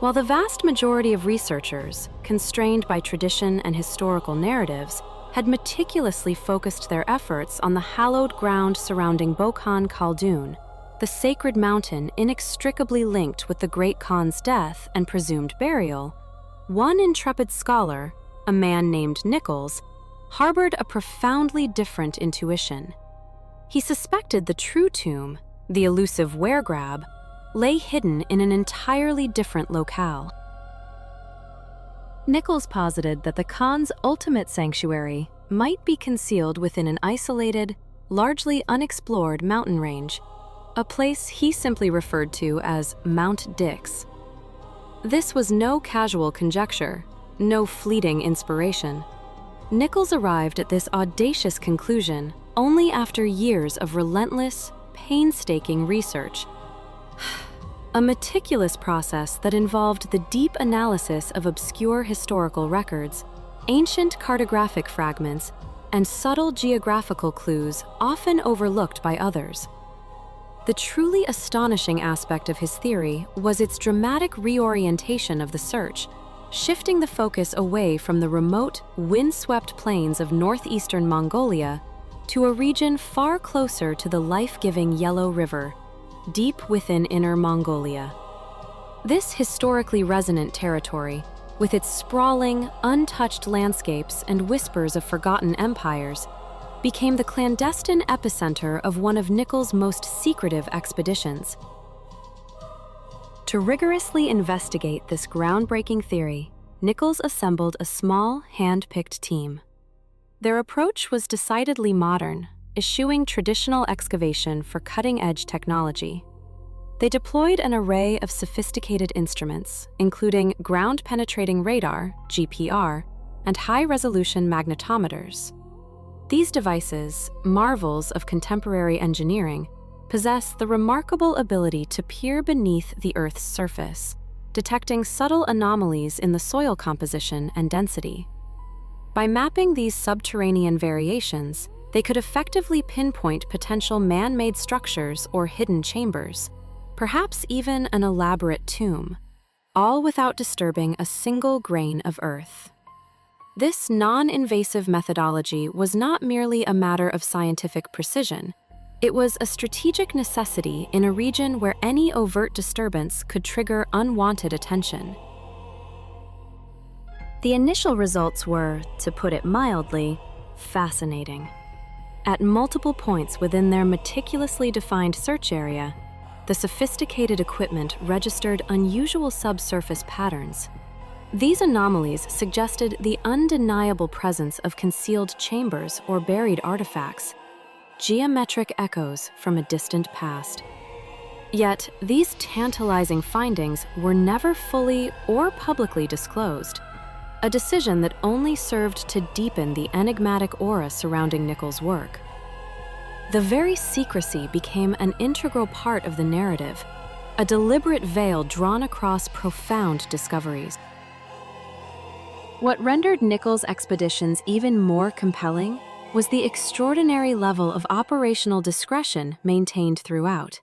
While the vast majority of researchers, constrained by tradition and historical narratives, had meticulously focused their efforts on the hallowed ground surrounding Bokhan Khaldun, the sacred mountain inextricably linked with the Great Khan's death and presumed burial, one intrepid scholar, a man named Nichols, harbored a profoundly different intuition. He suspected the true tomb, the elusive weregrab, lay hidden in an entirely different locale. Nichols posited that the Khan's ultimate sanctuary might be concealed within an isolated, largely unexplored mountain range, a place he simply referred to as Mount Dix. This was no casual conjecture, no fleeting inspiration. Nichols arrived at this audacious conclusion only after years of relentless, painstaking research. A meticulous process that involved the deep analysis of obscure historical records, ancient cartographic fragments, and subtle geographical clues often overlooked by others. The truly astonishing aspect of his theory was its dramatic reorientation of the search, shifting the focus away from the remote, windswept plains of northeastern Mongolia to a region far closer to the life-giving Yellow River, deep within Inner Mongolia. This historically resonant territory, with its sprawling, untouched landscapes and whispers of forgotten empires, became the clandestine epicenter of one of Nichols' most secretive expeditions. To rigorously investigate this groundbreaking theory, Nichols assembled a small, hand-picked team. Their approach was decidedly modern, eschewing traditional excavation for cutting-edge technology. They deployed an array of sophisticated instruments, including ground-penetrating radar, GPR, and high-resolution magnetometers. These devices, marvels of contemporary engineering, possess the remarkable ability to peer beneath the Earth's surface, detecting subtle anomalies in the soil composition and density. By mapping these subterranean variations, they could effectively pinpoint potential man-made structures or hidden chambers, perhaps even an elaborate tomb, all without disturbing a single grain of earth. This non-invasive methodology was not merely a matter of scientific precision. It was a strategic necessity in a region where any overt disturbance could trigger unwanted attention. The initial results were, to put it mildly, fascinating. At multiple points within their meticulously defined search area, the sophisticated equipment registered unusual subsurface patterns. These anomalies suggested the undeniable presence of concealed chambers or buried artifacts, geometric echoes from a distant past. Yet, these tantalizing findings were never fully or publicly disclosed, a decision that only served to deepen the enigmatic aura surrounding Nichols' work. The very secrecy became an integral part of the narrative, a deliberate veil drawn across profound discoveries. What rendered Nichols' expeditions even more compelling was the extraordinary level of operational discretion maintained throughout.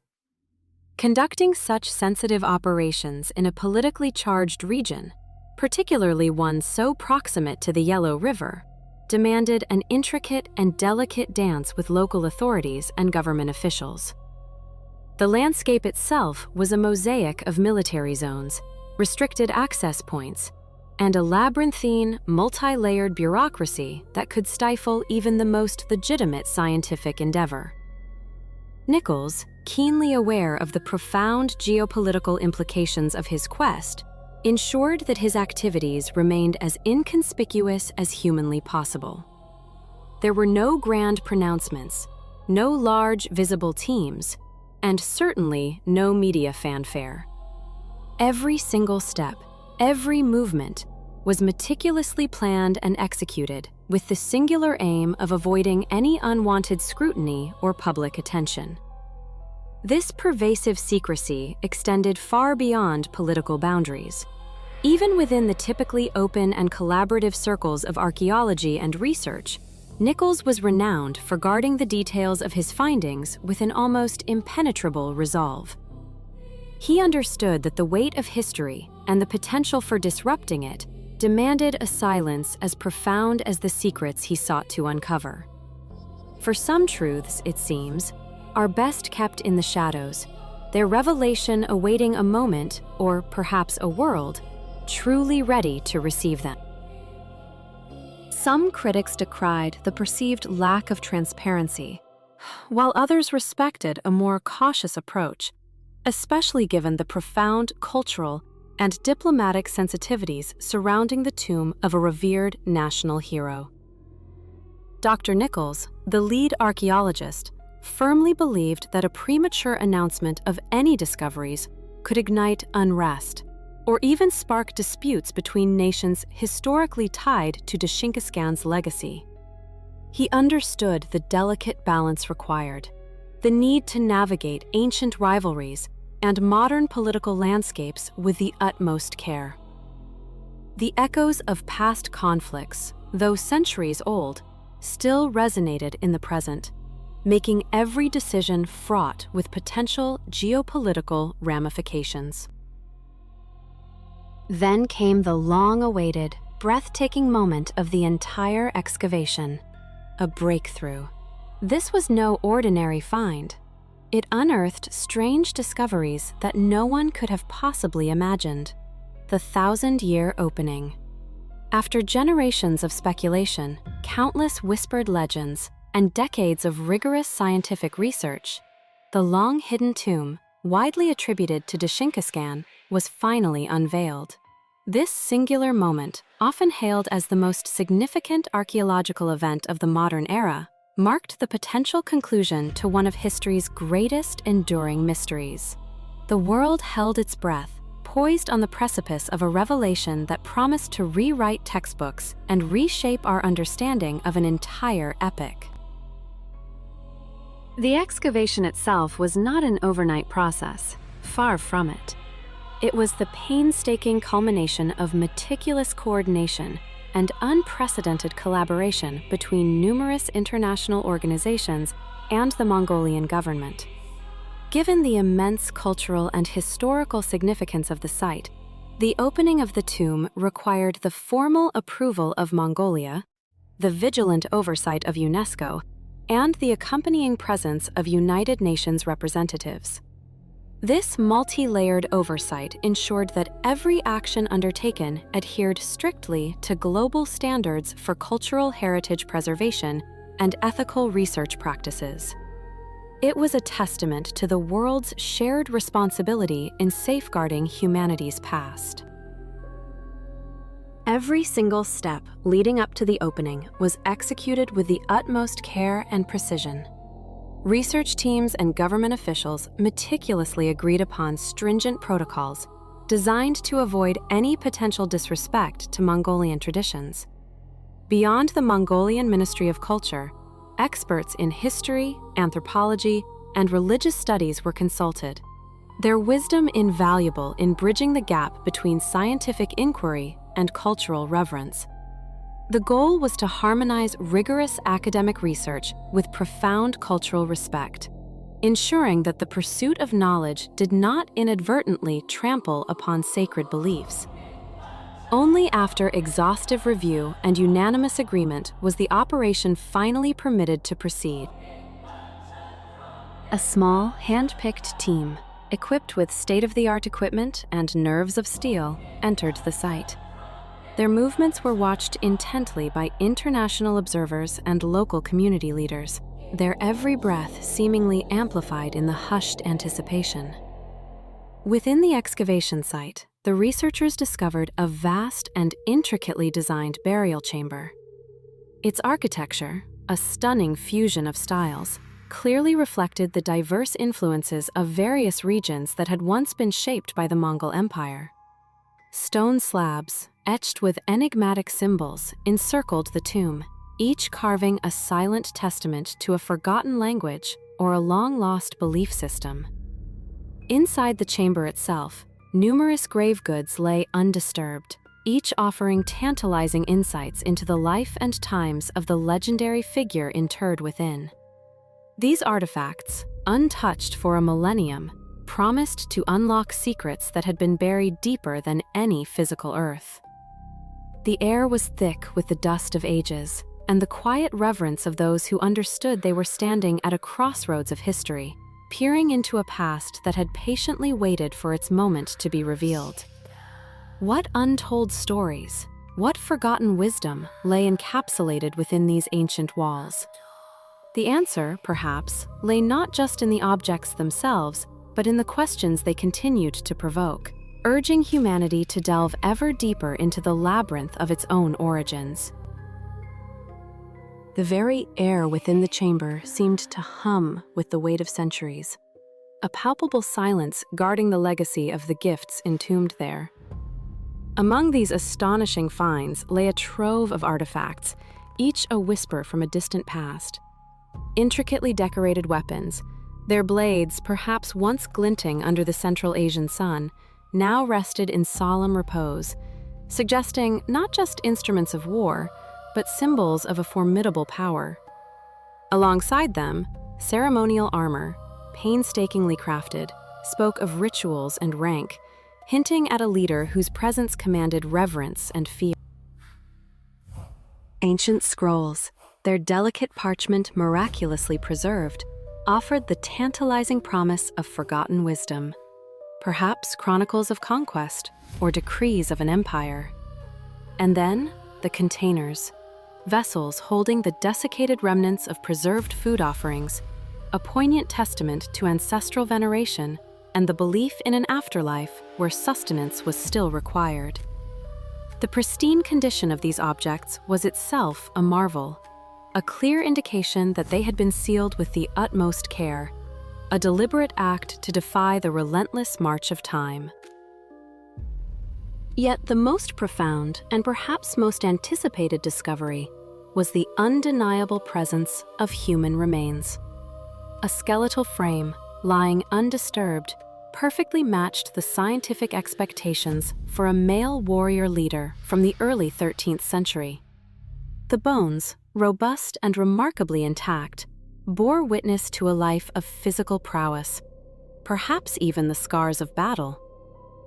Conducting such sensitive operations in a politically charged region, particularly one so proximate to the Yellow River, demanded an intricate and delicate dance with local authorities and government officials. The landscape itself was a mosaic of military zones, restricted access points, and a labyrinthine, multi-layered bureaucracy that could stifle even the most legitimate scientific endeavor. Nichols, keenly aware of the profound geopolitical implications of his quest, ensured that his activities remained as inconspicuous as humanly possible. There were no grand pronouncements, no large visible teams, and certainly no media fanfare. Every single step, every movement, was meticulously planned and executed with the singular aim of avoiding any unwanted scrutiny or public attention. This pervasive secrecy extended far beyond political boundaries. Even within the typically open and collaborative circles of archaeology and research, Nichols was renowned for guarding the details of his findings with an almost impenetrable resolve. He understood that the weight of history, and the potential for disrupting it demanded a silence as profound as the secrets he sought to uncover. For some truths, it seems, are best kept in the shadows, their revelation awaiting a moment, or perhaps a world, truly ready to receive them. Some critics decried the perceived lack of transparency, while others respected a more cautious approach, especially given the profound cultural and diplomatic sensitivities surrounding the tomb of a revered national hero. Dr. Nichols, the lead archaeologist, firmly believed that a premature announcement of any discoveries could ignite unrest or even spark disputes between nations historically tied to Genghis Khan's legacy. He understood the delicate balance required, the need to navigate ancient rivalries and modern political landscapes with the utmost care. The echoes of past conflicts, though centuries old, still resonated in the present, making every decision fraught with potential geopolitical ramifications. Then came the long-awaited, breathtaking moment of the entire excavation, a breakthrough. This was no ordinary find. It unearthed strange discoveries that no one could have possibly imagined. The 1,000-year opening. After generations of speculation, countless whispered legends, and decades of rigorous scientific research, the long-hidden tomb, widely attributed to Genghis Khan, was finally unveiled. This singular moment, often hailed as the most significant archaeological event of the modern era, marked the potential conclusion to one of history's greatest enduring mysteries. The world held its breath, poised on the precipice of a revelation that promised to rewrite textbooks and reshape our understanding of an entire epic. The excavation itself was not an overnight process, far from it. It was the painstaking culmination of meticulous coordination and unprecedented collaboration between numerous international organizations and the Mongolian government. Given the immense cultural and historical significance of the site, the opening of the tomb required the formal approval of Mongolia, the vigilant oversight of UNESCO, and the accompanying presence of United Nations representatives. This multi-layered oversight ensured that every action undertaken adhered strictly to global standards for cultural heritage preservation and ethical research practices. It was a testament to the world's shared responsibility in safeguarding humanity's past. Every single step leading up to the opening was executed with the utmost care and precision. Research teams and government officials meticulously agreed upon stringent protocols designed to avoid any potential disrespect to Mongolian traditions. Beyond the Mongolian Ministry of Culture, experts in history, anthropology, and religious studies were consulted, their wisdom invaluable in bridging the gap between scientific inquiry and cultural reverence. The goal was to harmonize rigorous academic research with profound cultural respect, ensuring that the pursuit of knowledge did not inadvertently trample upon sacred beliefs. Only after exhaustive review and unanimous agreement was the operation finally permitted to proceed. A small, hand-picked team, equipped with state-of-the-art equipment and nerves of steel, entered the site. Their movements were watched intently by international observers and local community leaders, their every breath seemingly amplified in the hushed anticipation. Within the excavation site, the researchers discovered a vast and intricately designed burial chamber. Its architecture, a stunning fusion of styles, clearly reflected the diverse influences of various regions that had once been shaped by the Mongol Empire. Stone slabs, etched with enigmatic symbols, encircled the tomb, each carving a silent testament to a forgotten language or a long-lost belief system. Inside the chamber itself, numerous grave goods lay undisturbed, each offering tantalizing insights into the life and times of the legendary figure interred within. These artifacts, untouched for a millennium, promised to unlock secrets that had been buried deeper than any physical earth. The air was thick with the dust of ages, and the quiet reverence of those who understood they were standing at a crossroads of history, peering into a past that had patiently waited for its moment to be revealed. What untold stories, what forgotten wisdom lay encapsulated within these ancient walls? The answer, perhaps, lay not just in the objects themselves, but in the questions they continued to provoke, urging humanity to delve ever deeper into the labyrinth of its own origins. The very air within the chamber seemed to hum with the weight of centuries, a palpable silence guarding the legacy of the gifts entombed there. Among these astonishing finds lay a trove of artifacts, each a whisper from a distant past. Intricately decorated weapons, their blades, perhaps once glinting under the Central Asian sun, now rested in solemn repose, suggesting not just instruments of war, but symbols of a formidable power. Alongside them, ceremonial armor, painstakingly crafted, spoke of rituals and rank, hinting at a leader whose presence commanded reverence and fear. Ancient scrolls, their delicate parchment miraculously preserved, offered the tantalizing promise of forgotten wisdom, perhaps chronicles of conquest or decrees of an empire. And then, the containers, vessels holding the desiccated remnants of preserved food offerings, a poignant testament to ancestral veneration and the belief in an afterlife where sustenance was still required. The pristine condition of these objects was itself a marvel, a clear indication that they had been sealed with the utmost care, a deliberate act to defy the relentless march of time. Yet the most profound and perhaps most anticipated discovery was the undeniable presence of human remains. A skeletal frame, lying undisturbed, perfectly matched the scientific expectations for a male warrior leader from the early 13th century. The bones, robust and remarkably intact, bore witness to a life of physical prowess, perhaps even the scars of battle.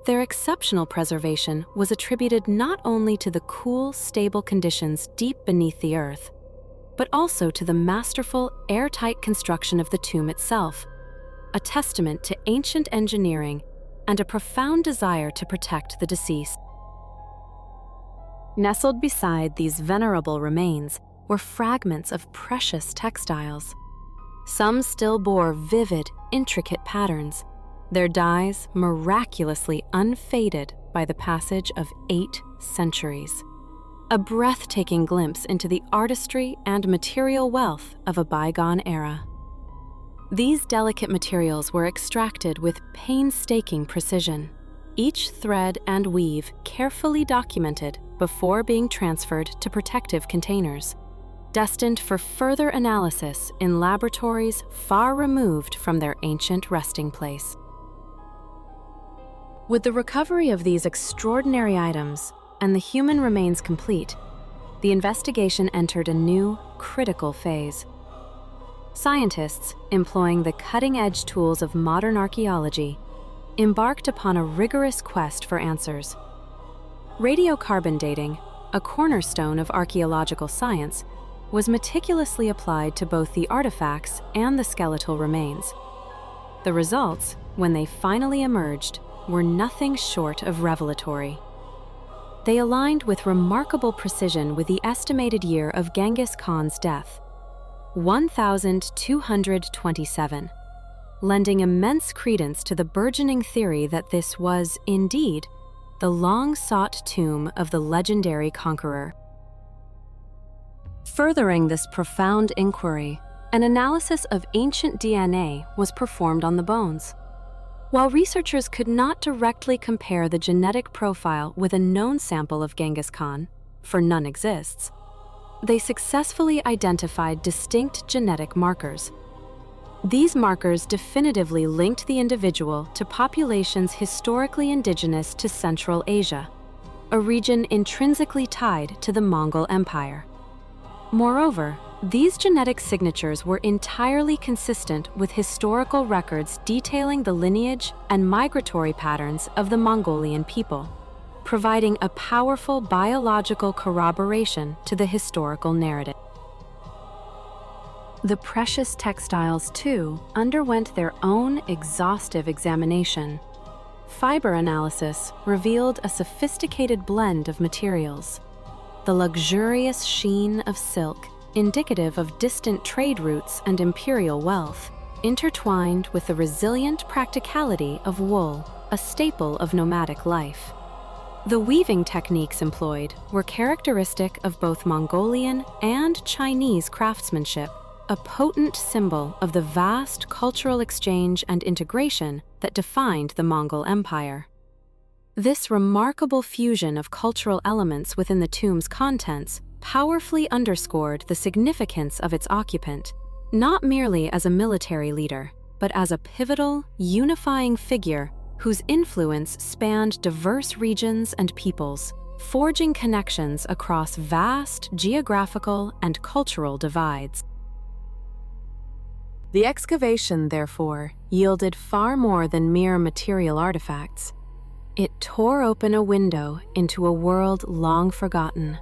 Their exceptional preservation was attributed not only to the cool, stable conditions deep beneath the earth, but also to the masterful, airtight construction of the tomb itself, a testament to ancient engineering and a profound desire to protect the deceased. Nestled beside these venerable remains were fragments of precious textiles. Some still bore vivid, intricate patterns, their dyes miraculously unfaded by the passage of 8 centuries. A breathtaking glimpse into the artistry and material wealth of a bygone era. These delicate materials were extracted with painstaking precision, each thread and weave carefully documented before being transferred to protective containers, destined for further analysis in laboratories far removed from their ancient resting place. With the recovery of these extraordinary items and the human remains complete, the investigation entered a new, critical phase. Scientists, employing the cutting-edge tools of modern archaeology, embarked upon a rigorous quest for answers. Radiocarbon dating, a cornerstone of archaeological science, was meticulously applied to both the artifacts and the skeletal remains. The results, when they finally emerged, were nothing short of revelatory. They aligned with remarkable precision with the estimated year of Genghis Khan's death, 1227, lending immense credence to the burgeoning theory that this was, indeed, the long-sought tomb of the legendary conqueror. Furthering this profound inquiry, an analysis of ancient DNA was performed on the bones. While researchers could not directly compare the genetic profile with a known sample of Genghis Khan, for none exists, they successfully identified distinct genetic markers. These markers definitively linked the individual to populations historically indigenous to Central Asia, a region intrinsically tied to the Mongol Empire. Moreover, These genetic signatures were entirely consistent with historical records detailing the lineage and migratory patterns of the Mongolian people, providing a powerful biological corroboration to the historical narrative. The precious textiles, too, underwent their own exhaustive examination. Fiber analysis revealed a sophisticated blend of materials. The luxurious sheen of silk, indicative of distant trade routes and imperial wealth, intertwined with the resilient practicality of wool, a staple of nomadic life. The weaving techniques employed were characteristic of both Mongolian and Chinese craftsmanship, a potent symbol of the vast cultural exchange and integration that defined the Mongol Empire. This remarkable fusion of cultural elements within the tomb's contents powerfully underscored the significance of its occupant, not merely as a military leader, but as a pivotal, unifying figure whose influence spanned diverse regions and peoples, forging connections across vast geographical and cultural divides. The excavation, therefore, yielded far more than mere material artifacts. It tore open a window into a world long forgotten,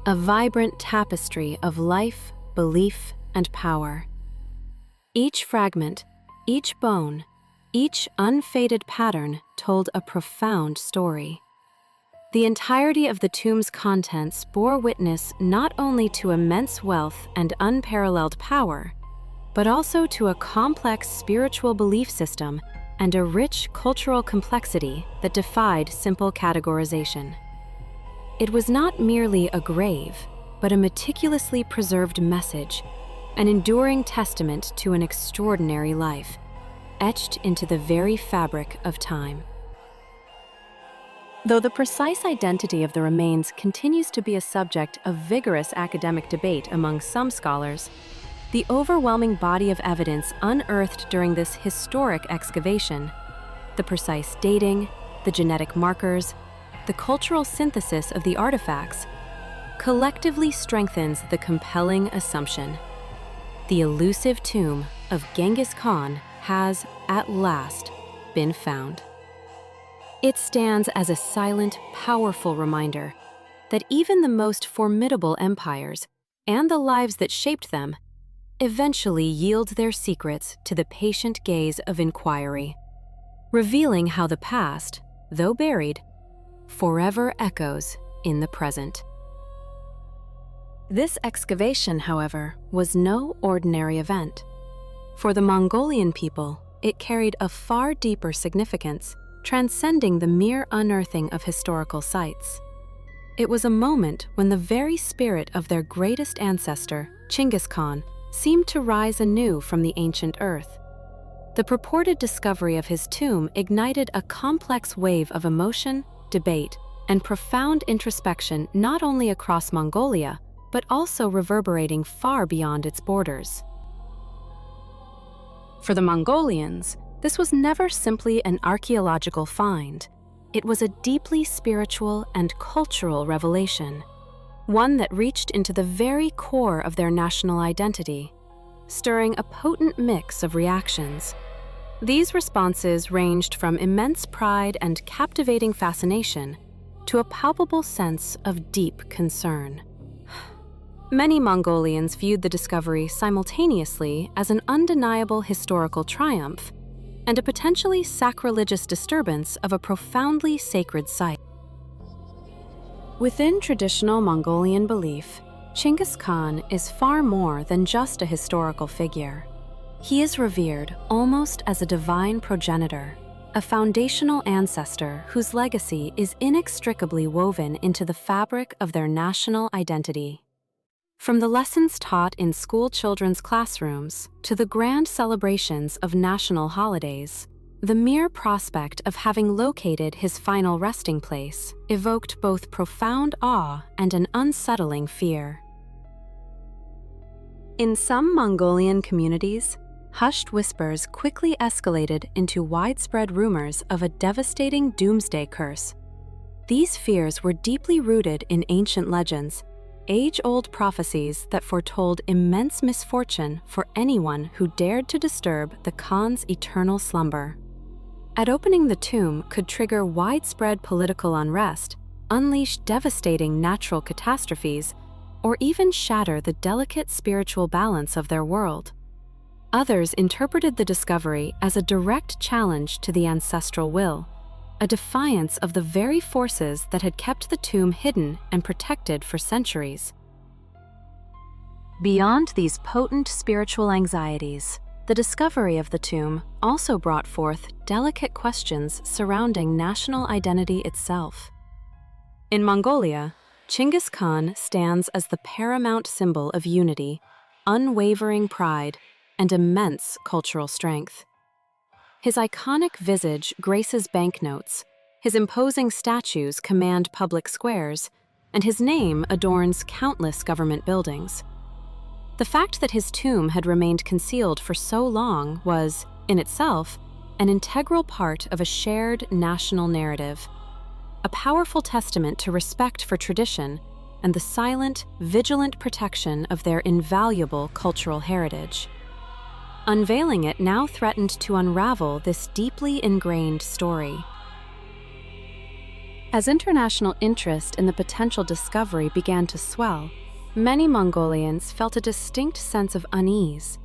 a vibrant tapestry of life, belief, and power. Each fragment, each bone, each unfaded pattern told a profound story. The entirety of the tomb's contents bore witness not only to immense wealth and unparalleled power, but also to a complex spiritual belief system and a rich cultural complexity that defied simple categorization. It was not merely a grave, but a meticulously preserved message, an enduring testament to an extraordinary life, etched into the very fabric of time. Though the precise identity of the remains continues to be a subject of vigorous academic debate among some scholars, the overwhelming body of evidence unearthed during this historic excavation, the precise dating, the genetic markers, the cultural synthesis of the artifacts, collectively strengthens the compelling assumption: the elusive tomb of Genghis Khan has, at last, been found. It stands as a silent, powerful reminder that even the most formidable empires, and the lives that shaped them, eventually yield their secrets to the patient gaze of inquiry, revealing how the past, though buried, forever echoes in the present. This excavation, however, was no ordinary event. For the Mongolian people, it carried a far deeper significance, transcending the mere unearthing of historical sites. It was a moment when the very spirit of their greatest ancestor, Genghis Khan, seemed to rise anew from the ancient earth. The purported discovery of his tomb ignited a complex wave of emotion, debate, and profound introspection not only across Mongolia, but also reverberating far beyond its borders. For the Mongolians, this was never simply an archaeological find. It was a deeply spiritual and cultural revelation, one that reached into the very core of their national identity, stirring a potent mix of reactions. These responses ranged from immense pride and captivating fascination to a palpable sense of deep concern. Many Mongolians viewed the discovery simultaneously as an undeniable historical triumph and a potentially sacrilegious disturbance of a profoundly sacred site. Within traditional Mongolian belief, Genghis Khan is far more than just a historical figure. He is revered almost as a divine progenitor, a foundational ancestor whose legacy is inextricably woven into the fabric of their national identity. From the lessons taught in school children's classrooms to the grand celebrations of national holidays, the mere prospect of having located his final resting place evoked both profound awe and an unsettling fear. In some Mongolian communities, hushed whispers quickly escalated into widespread rumors of a devastating doomsday curse. These fears were deeply rooted in ancient legends age-old prophecies that foretold immense misfortune for anyone who dared to disturb the Khan's eternal slumber. At opening the tomb could trigger widespread political unrest, unleash devastating natural catastrophes, or even shatter the delicate spiritual balance of their world. Others interpreted the discovery as a direct challenge to the ancestral will, a defiance of the very forces that had kept the tomb hidden and protected for centuries. Beyond these potent spiritual anxieties, the discovery of the tomb also brought forth delicate questions surrounding national identity itself. In Mongolia, Genghis Khan stands as the paramount symbol of unity, unwavering pride, and immense cultural strength. His iconic visage graces banknotes, his imposing statues command public squares, and his name adorns countless government buildings. The fact that his tomb had remained concealed for so long was, in itself, an integral part of a shared national narrative, a powerful testament to respect for tradition and the silent, vigilant protection of their invaluable cultural heritage. Unveiling it now threatened to unravel this deeply ingrained story. As international interest in the potential discovery began to swell, many Mongolians felt a distinct sense of unease,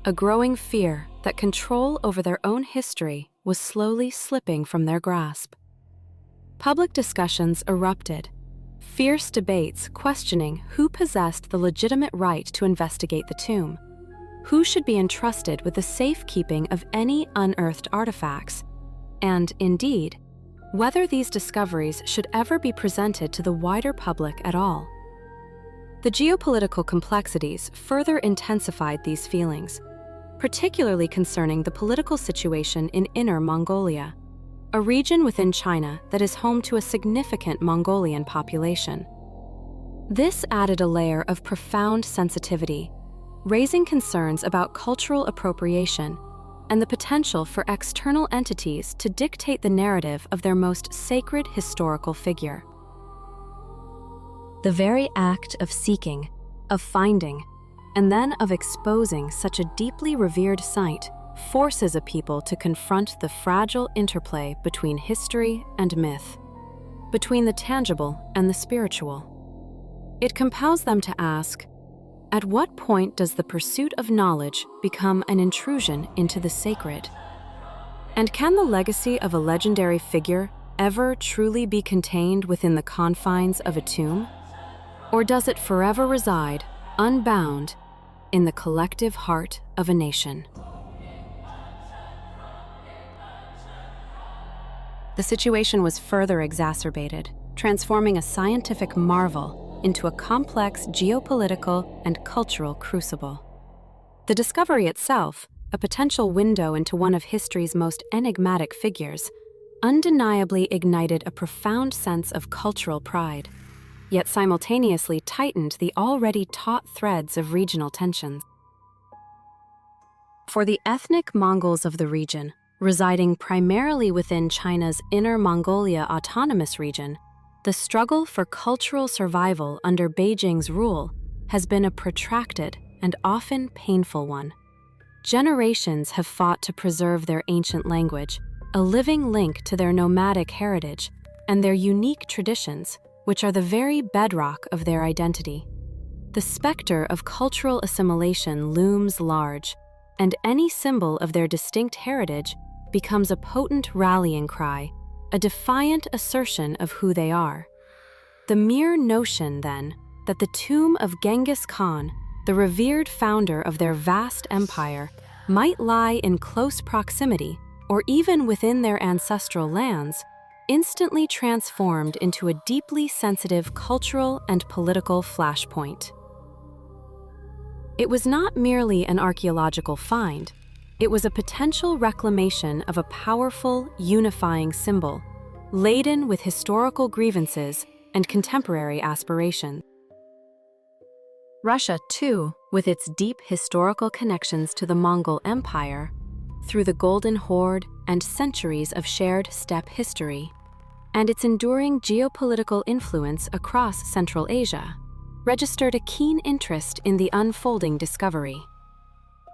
a growing fear that control over their own history was slowly slipping from their grasp. Public discussions erupted, fierce debates questioning who possessed the legitimate right to investigate the tomb, who should be entrusted with the safekeeping of any unearthed artifacts, and, indeed, whether these discoveries should ever be presented to the wider public at all. The geopolitical complexities further intensified these feelings, particularly concerning the political situation in Inner Mongolia, a region within China that is home to a significant Mongolian population. This added a layer of profound sensitivity, raising concerns about cultural appropriation and the potential for external entities to dictate the narrative of their most sacred historical figure. The very act of seeking, of finding, and then of exposing such a deeply revered site forces a people to confront the fragile interplay between history and myth, between the tangible and the spiritual. It compels them to ask, at what point does the pursuit of knowledge become an intrusion into the sacred? And can the legacy of a legendary figure ever truly be contained within the confines of a tomb? Or does it forever reside, unbound, in the collective heart of a nation? The situation was further exacerbated, transforming a scientific marvel into a complex geopolitical and cultural crucible. The discovery itself, a potential window into one of history's most enigmatic figures, undeniably ignited a profound sense of cultural pride, yet simultaneously tightened the already taut threads of regional tensions. For the ethnic Mongols of the region, residing primarily within China's Inner Mongolia Autonomous Region, the struggle for cultural survival under Beijing's rule has been a protracted and often painful one. Generations have fought to preserve their ancient language, a living link to their nomadic heritage and their unique traditions, which are the very bedrock of their identity. The specter of cultural assimilation looms large, and any symbol of their distinct heritage becomes a potent rallying cry, a defiant assertion of who they are. The mere notion, then, that the tomb of Genghis Khan, the revered founder of their vast empire, might lie in close proximity or even within their ancestral lands, instantly transformed into a deeply sensitive cultural and political flashpoint. It was not merely an archaeological find. It was a potential reclamation of a powerful, unifying symbol, laden with historical grievances and contemporary aspirations. Russia, too, with its deep historical connections to the Mongol Empire, through the Golden Horde and centuries of shared steppe history, and its enduring geopolitical influence across Central Asia, registered a keen interest in the unfolding discovery.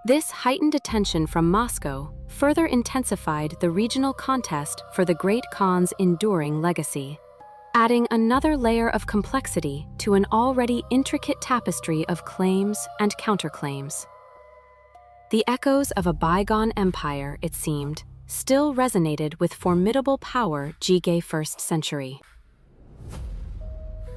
This heightened attention from Moscow further intensified the regional contest for the Great Khan's enduring legacy, adding another layer of complexity to an already intricate tapestry of claims and counterclaims. The echoes of a bygone empire, it seemed, still resonated with formidable power Jige 1st century.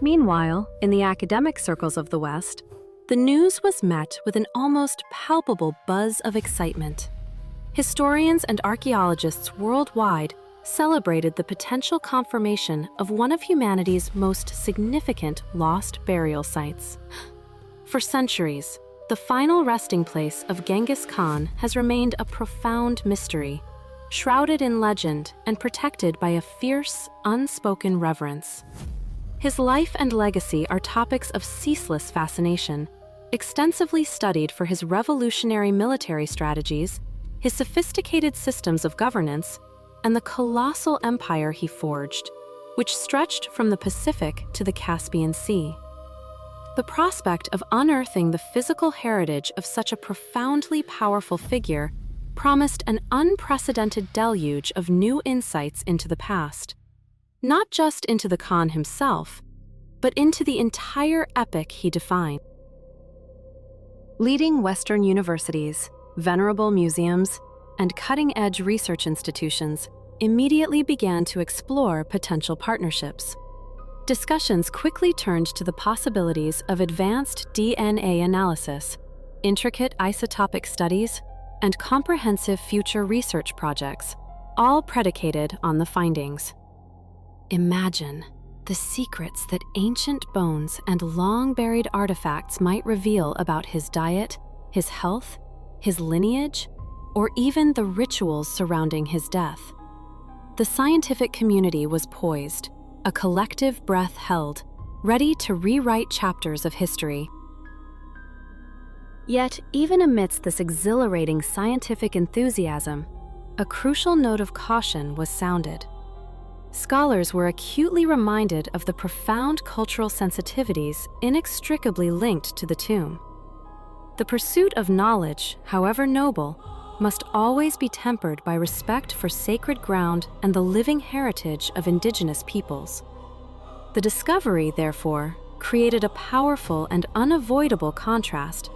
Meanwhile, in the academic circles of the West, the news was met with an almost palpable buzz of excitement. Historians and archaeologists worldwide celebrated the potential confirmation of one of humanity's most significant lost burial sites. For centuries, the final resting place of Genghis Khan has remained a profound mystery, shrouded in legend and protected by a fierce, unspoken reverence. His life and legacy are topics of ceaseless fascination, extensively studied for his revolutionary military strategies, his sophisticated systems of governance, and the colossal empire he forged, which stretched from the Pacific to the Caspian Sea. The prospect of unearthing the physical heritage of such a profoundly powerful figure promised an unprecedented deluge of new insights into the past, not just into the Khan himself, but into the entire epoch he defined. Leading Western universities, venerable museums, and cutting-edge research institutions immediately began to explore potential partnerships. Discussions quickly turned to the possibilities of advanced DNA analysis, intricate isotopic studies, and comprehensive future research projects, all predicated on the findings. Imagine the secrets that ancient bones and long-buried artifacts might reveal about his diet, his health, his lineage, or even the rituals surrounding his death. The scientific community was poised, a collective breath held, ready to rewrite chapters of history. Yet, even amidst this exhilarating scientific enthusiasm, a crucial note of caution was sounded. Scholars were acutely reminded of the profound cultural sensitivities inextricably linked to the tomb. The pursuit of knowledge, however noble, must always be tempered by respect for sacred ground and the living heritage of indigenous peoples. The discovery, therefore, created a powerful and unavoidable contrast,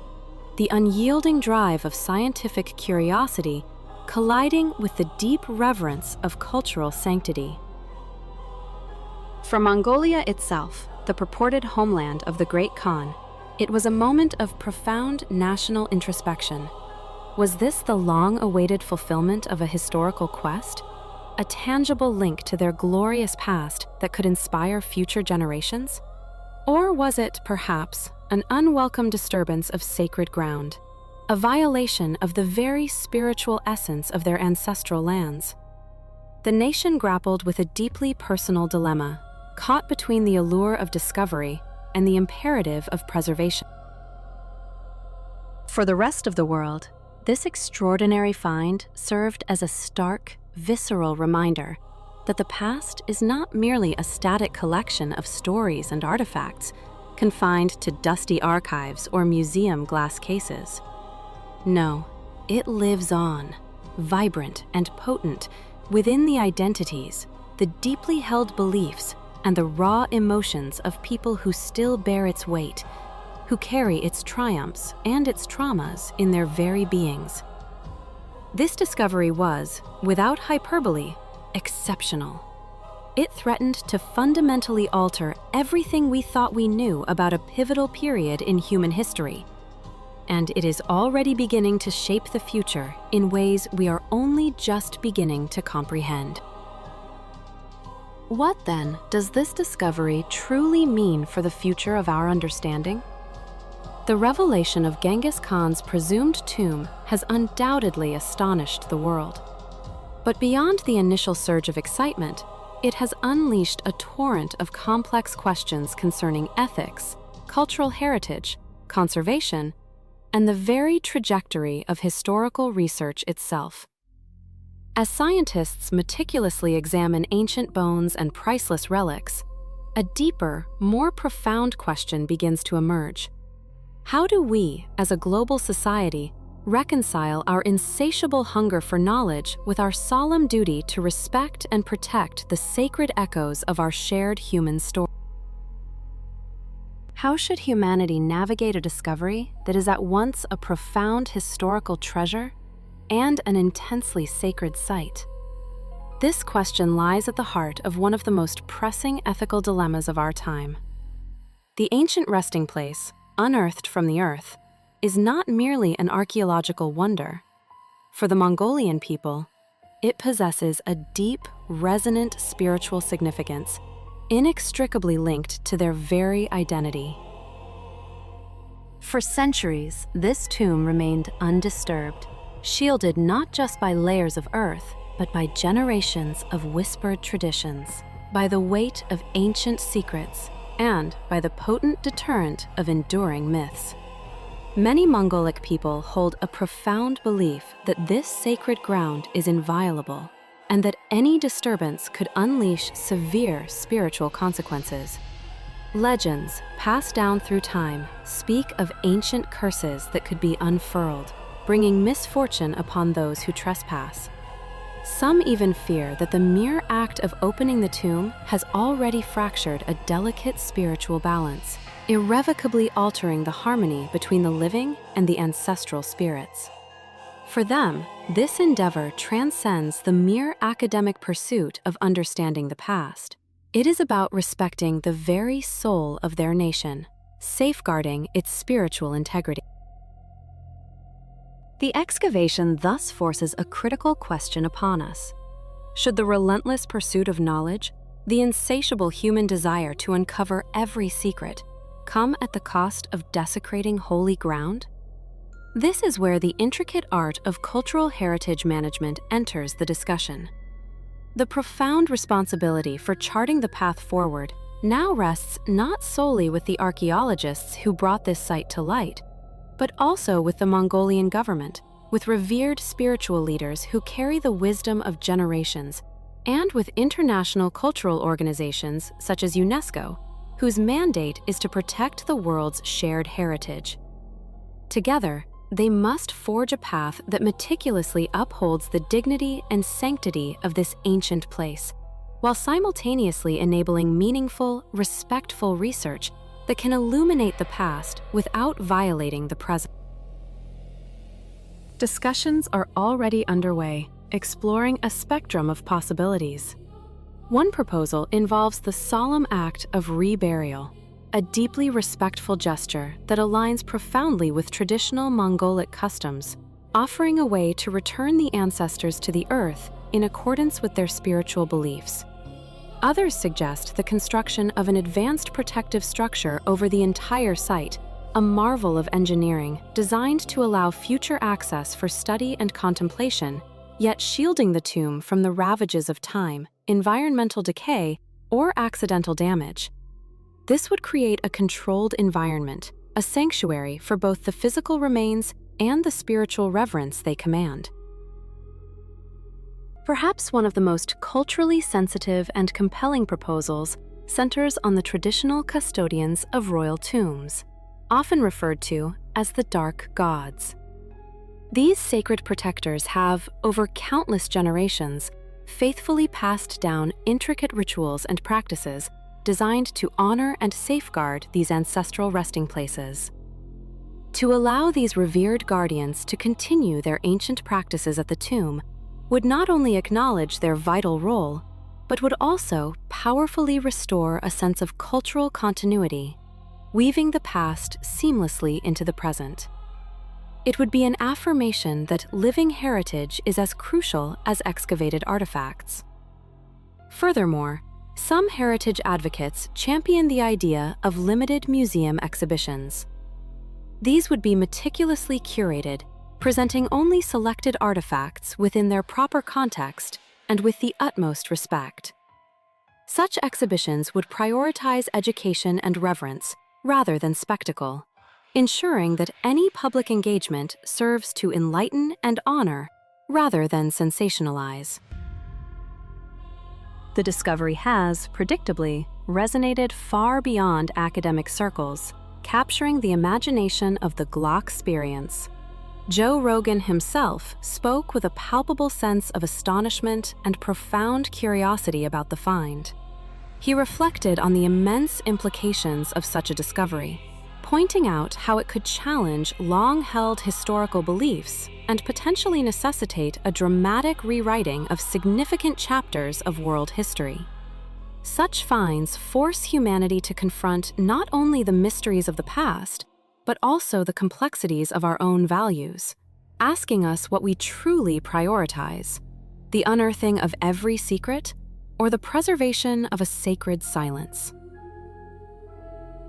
the unyielding drive of scientific curiosity colliding with the deep reverence of cultural sanctity. For Mongolia itself, the purported homeland of the Great Khan, it was a moment of profound national introspection. Was this the long-awaited fulfillment of a historical quest? A tangible link to their glorious past that could inspire future generations? Or was it, perhaps, an unwelcome disturbance of sacred ground, a violation of the very spiritual essence of their ancestral lands? The nation grappled with a deeply personal dilemma, caught between the allure of discovery and the imperative of preservation. For the rest of the world, this extraordinary find served as a stark, visceral reminder that the past is not merely a static collection of stories and artifacts confined to dusty archives or museum glass cases. No, it lives on, vibrant and potent, within the identities, the deeply held beliefs, and the raw emotions of people who still bear its weight, who carry its triumphs and its traumas in their very beings. This discovery was, without hyperbole, exceptional. It threatened to fundamentally alter everything we thought we knew about a pivotal period in human history. And it is already beginning to shape the future in ways we are only just beginning to comprehend. What, then, does this discovery truly mean for the future of our understanding? The revelation of Genghis Khan's presumed tomb has undoubtedly astonished the world. But beyond the initial surge of excitement, it has unleashed a torrent of complex questions concerning ethics, cultural heritage, conservation, and the very trajectory of historical research itself. As scientists meticulously examine ancient bones and priceless relics, a deeper, more profound question begins to emerge. How do we, as a global society, reconcile our insatiable hunger for knowledge with our solemn duty to respect and protect the sacred echoes of our shared human story? How should humanity navigate a discovery that is at once a profound historical treasure and an intensely sacred site? This question lies at the heart of one of the most pressing ethical dilemmas of our time. The ancient resting place, unearthed from the earth, is not merely an archaeological wonder. For the Mongolian people, it possesses a deep, resonant spiritual significance, inextricably linked to their very identity. For centuries, this tomb remained undisturbed, shielded not just by layers of earth, but by generations of whispered traditions, by the weight of ancient secrets, and by the potent deterrent of enduring myths. Many Mongolic people hold a profound belief that this sacred ground is inviolable, and that any disturbance could unleash severe spiritual consequences. Legends, passed down through time, speak of ancient curses that could be unfurled, bringing misfortune upon those who trespass. Some even fear that the mere act of opening the tomb has already fractured a delicate spiritual balance, irrevocably altering the harmony between the living and the ancestral spirits. For them, this endeavor transcends the mere academic pursuit of understanding the past. It is about respecting the very soul of their nation, safeguarding its spiritual integrity. The excavation thus forces a critical question upon us. Should the relentless pursuit of knowledge, the insatiable human desire to uncover every secret, come at the cost of desecrating holy ground? This is where the intricate art of cultural heritage management enters the discussion. The profound responsibility for charting the path forward now rests not solely with the archaeologists who brought this site to light, but also with the Mongolian government, with revered spiritual leaders who carry the wisdom of generations, and with international cultural organizations such as UNESCO, whose mandate is to protect the world's shared heritage. Together, they must forge a path that meticulously upholds the dignity and sanctity of this ancient place, while simultaneously enabling meaningful, respectful research that can illuminate the past without violating the present. Discussions are already underway, exploring a spectrum of possibilities. One proposal involves the solemn act of reburial, a deeply respectful gesture that aligns profoundly with traditional Mongolic customs, offering a way to return the ancestors to the earth in accordance with their spiritual beliefs. Others suggest the construction of an advanced protective structure over the entire site, a marvel of engineering designed to allow future access for study and contemplation, yet shielding the tomb from the ravages of time, environmental decay, or accidental damage. This would create a controlled environment, a sanctuary for both the physical remains and the spiritual reverence they command. Perhaps one of the most culturally sensitive and compelling proposals centers on the traditional custodians of royal tombs, often referred to as the Dark Gods. These sacred protectors have, over countless generations, faithfully passed down intricate rituals and practices designed to honor and safeguard these ancestral resting places. To allow these revered guardians to continue their ancient practices at the tomb would not only acknowledge their vital role, but would also powerfully restore a sense of cultural continuity, weaving the past seamlessly into the present. It would be an affirmation that living heritage is as crucial as excavated artifacts. Furthermore, some heritage advocates champion the idea of limited museum exhibitions. These would be meticulously curated, presenting only selected artifacts within their proper context and with the utmost respect. Such exhibitions would prioritize education and reverence rather than spectacle, ensuring that any public engagement serves to enlighten and honor rather than sensationalize. The discovery has, predictably, resonated far beyond academic circles, capturing the imagination of the Glock-sperience. Joe Rogan himself spoke with a palpable sense of astonishment and profound curiosity about the find. He reflected on the immense implications of such a discovery, pointing out how it could challenge long-held historical beliefs and potentially necessitate a dramatic rewriting of significant chapters of world history. Such finds force humanity to confront not only the mysteries of the past, but also the complexities of our own values, asking us what we truly prioritize: the unearthing of every secret, or the preservation of a sacred silence.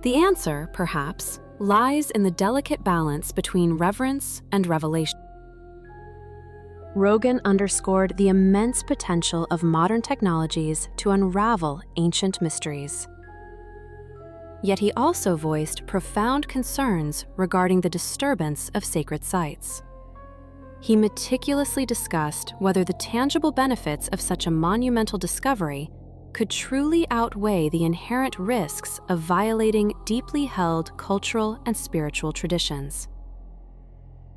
The answer, perhaps, lies in the delicate balance between reverence and revelation. Rogan underscored the immense potential of modern technologies to unravel ancient mysteries. Yet he also voiced profound concerns regarding the disturbance of sacred sites. He meticulously discussed whether the tangible benefits of such a monumental discovery could truly outweigh the inherent risks of violating deeply held cultural and spiritual traditions.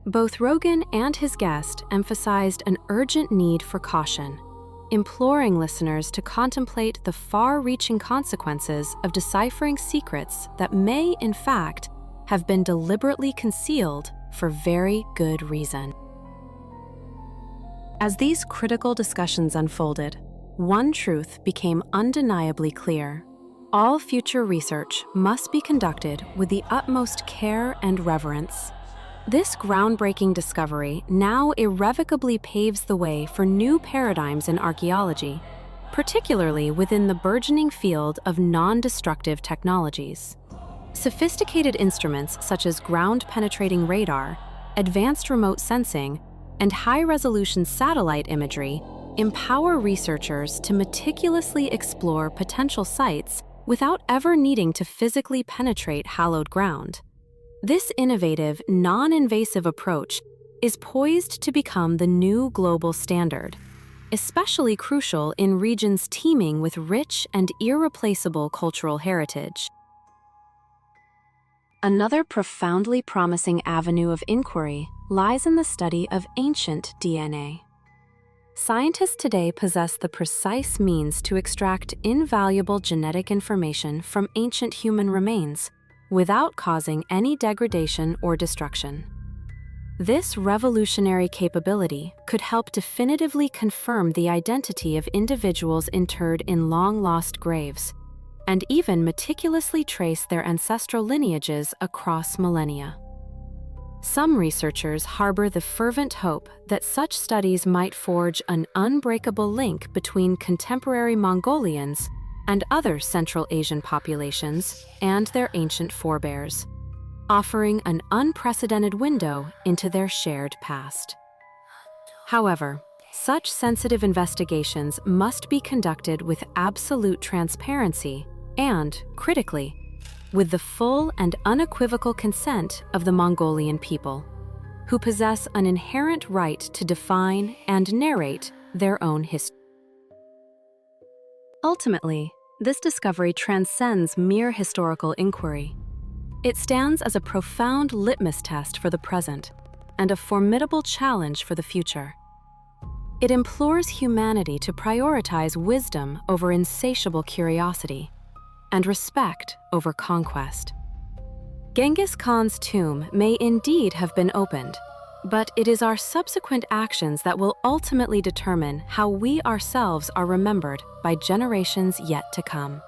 Both Rogan and his guest emphasized an urgent need for caution, imploring listeners to contemplate the far-reaching consequences of deciphering secrets that may, in fact, have been deliberately concealed for very good reason. As these critical discussions unfolded, one truth became undeniably clear: all future research must be conducted with the utmost care and reverence. This groundbreaking discovery now irrevocably paves the way for new paradigms in archaeology, particularly within the burgeoning field of non-destructive technologies. Sophisticated instruments such as ground-penetrating radar, advanced remote sensing, and high-resolution satellite imagery empower researchers to meticulously explore potential sites without ever needing to physically penetrate hallowed ground. This innovative, non-invasive approach is poised to become the new global standard, especially crucial in regions teeming with rich and irreplaceable cultural heritage. Another profoundly promising avenue of inquiry lies in the study of ancient DNA. Scientists today possess the precise means to extract invaluable genetic information from ancient human remains without causing any degradation or destruction. This revolutionary capability could help definitively confirm the identity of individuals interred in long-lost graves, and even meticulously trace their ancestral lineages across millennia. Some researchers harbor the fervent hope that such studies might forge an unbreakable link between contemporary Mongolians and other Central Asian populations and their ancient forebears, offering an unprecedented window into their shared past. However, such sensitive investigations must be conducted with absolute transparency and, critically, with the full and unequivocal consent of the Mongolian people, who possess an inherent right to define and narrate their own history. Ultimately, this discovery transcends mere historical inquiry. It stands as a profound litmus test for the present and a formidable challenge for the future. It implores humanity to prioritize wisdom over insatiable curiosity and respect over conquest. Genghis Khan's tomb may indeed have been opened, but it is our subsequent actions that will ultimately determine how we ourselves are remembered by generations yet to come.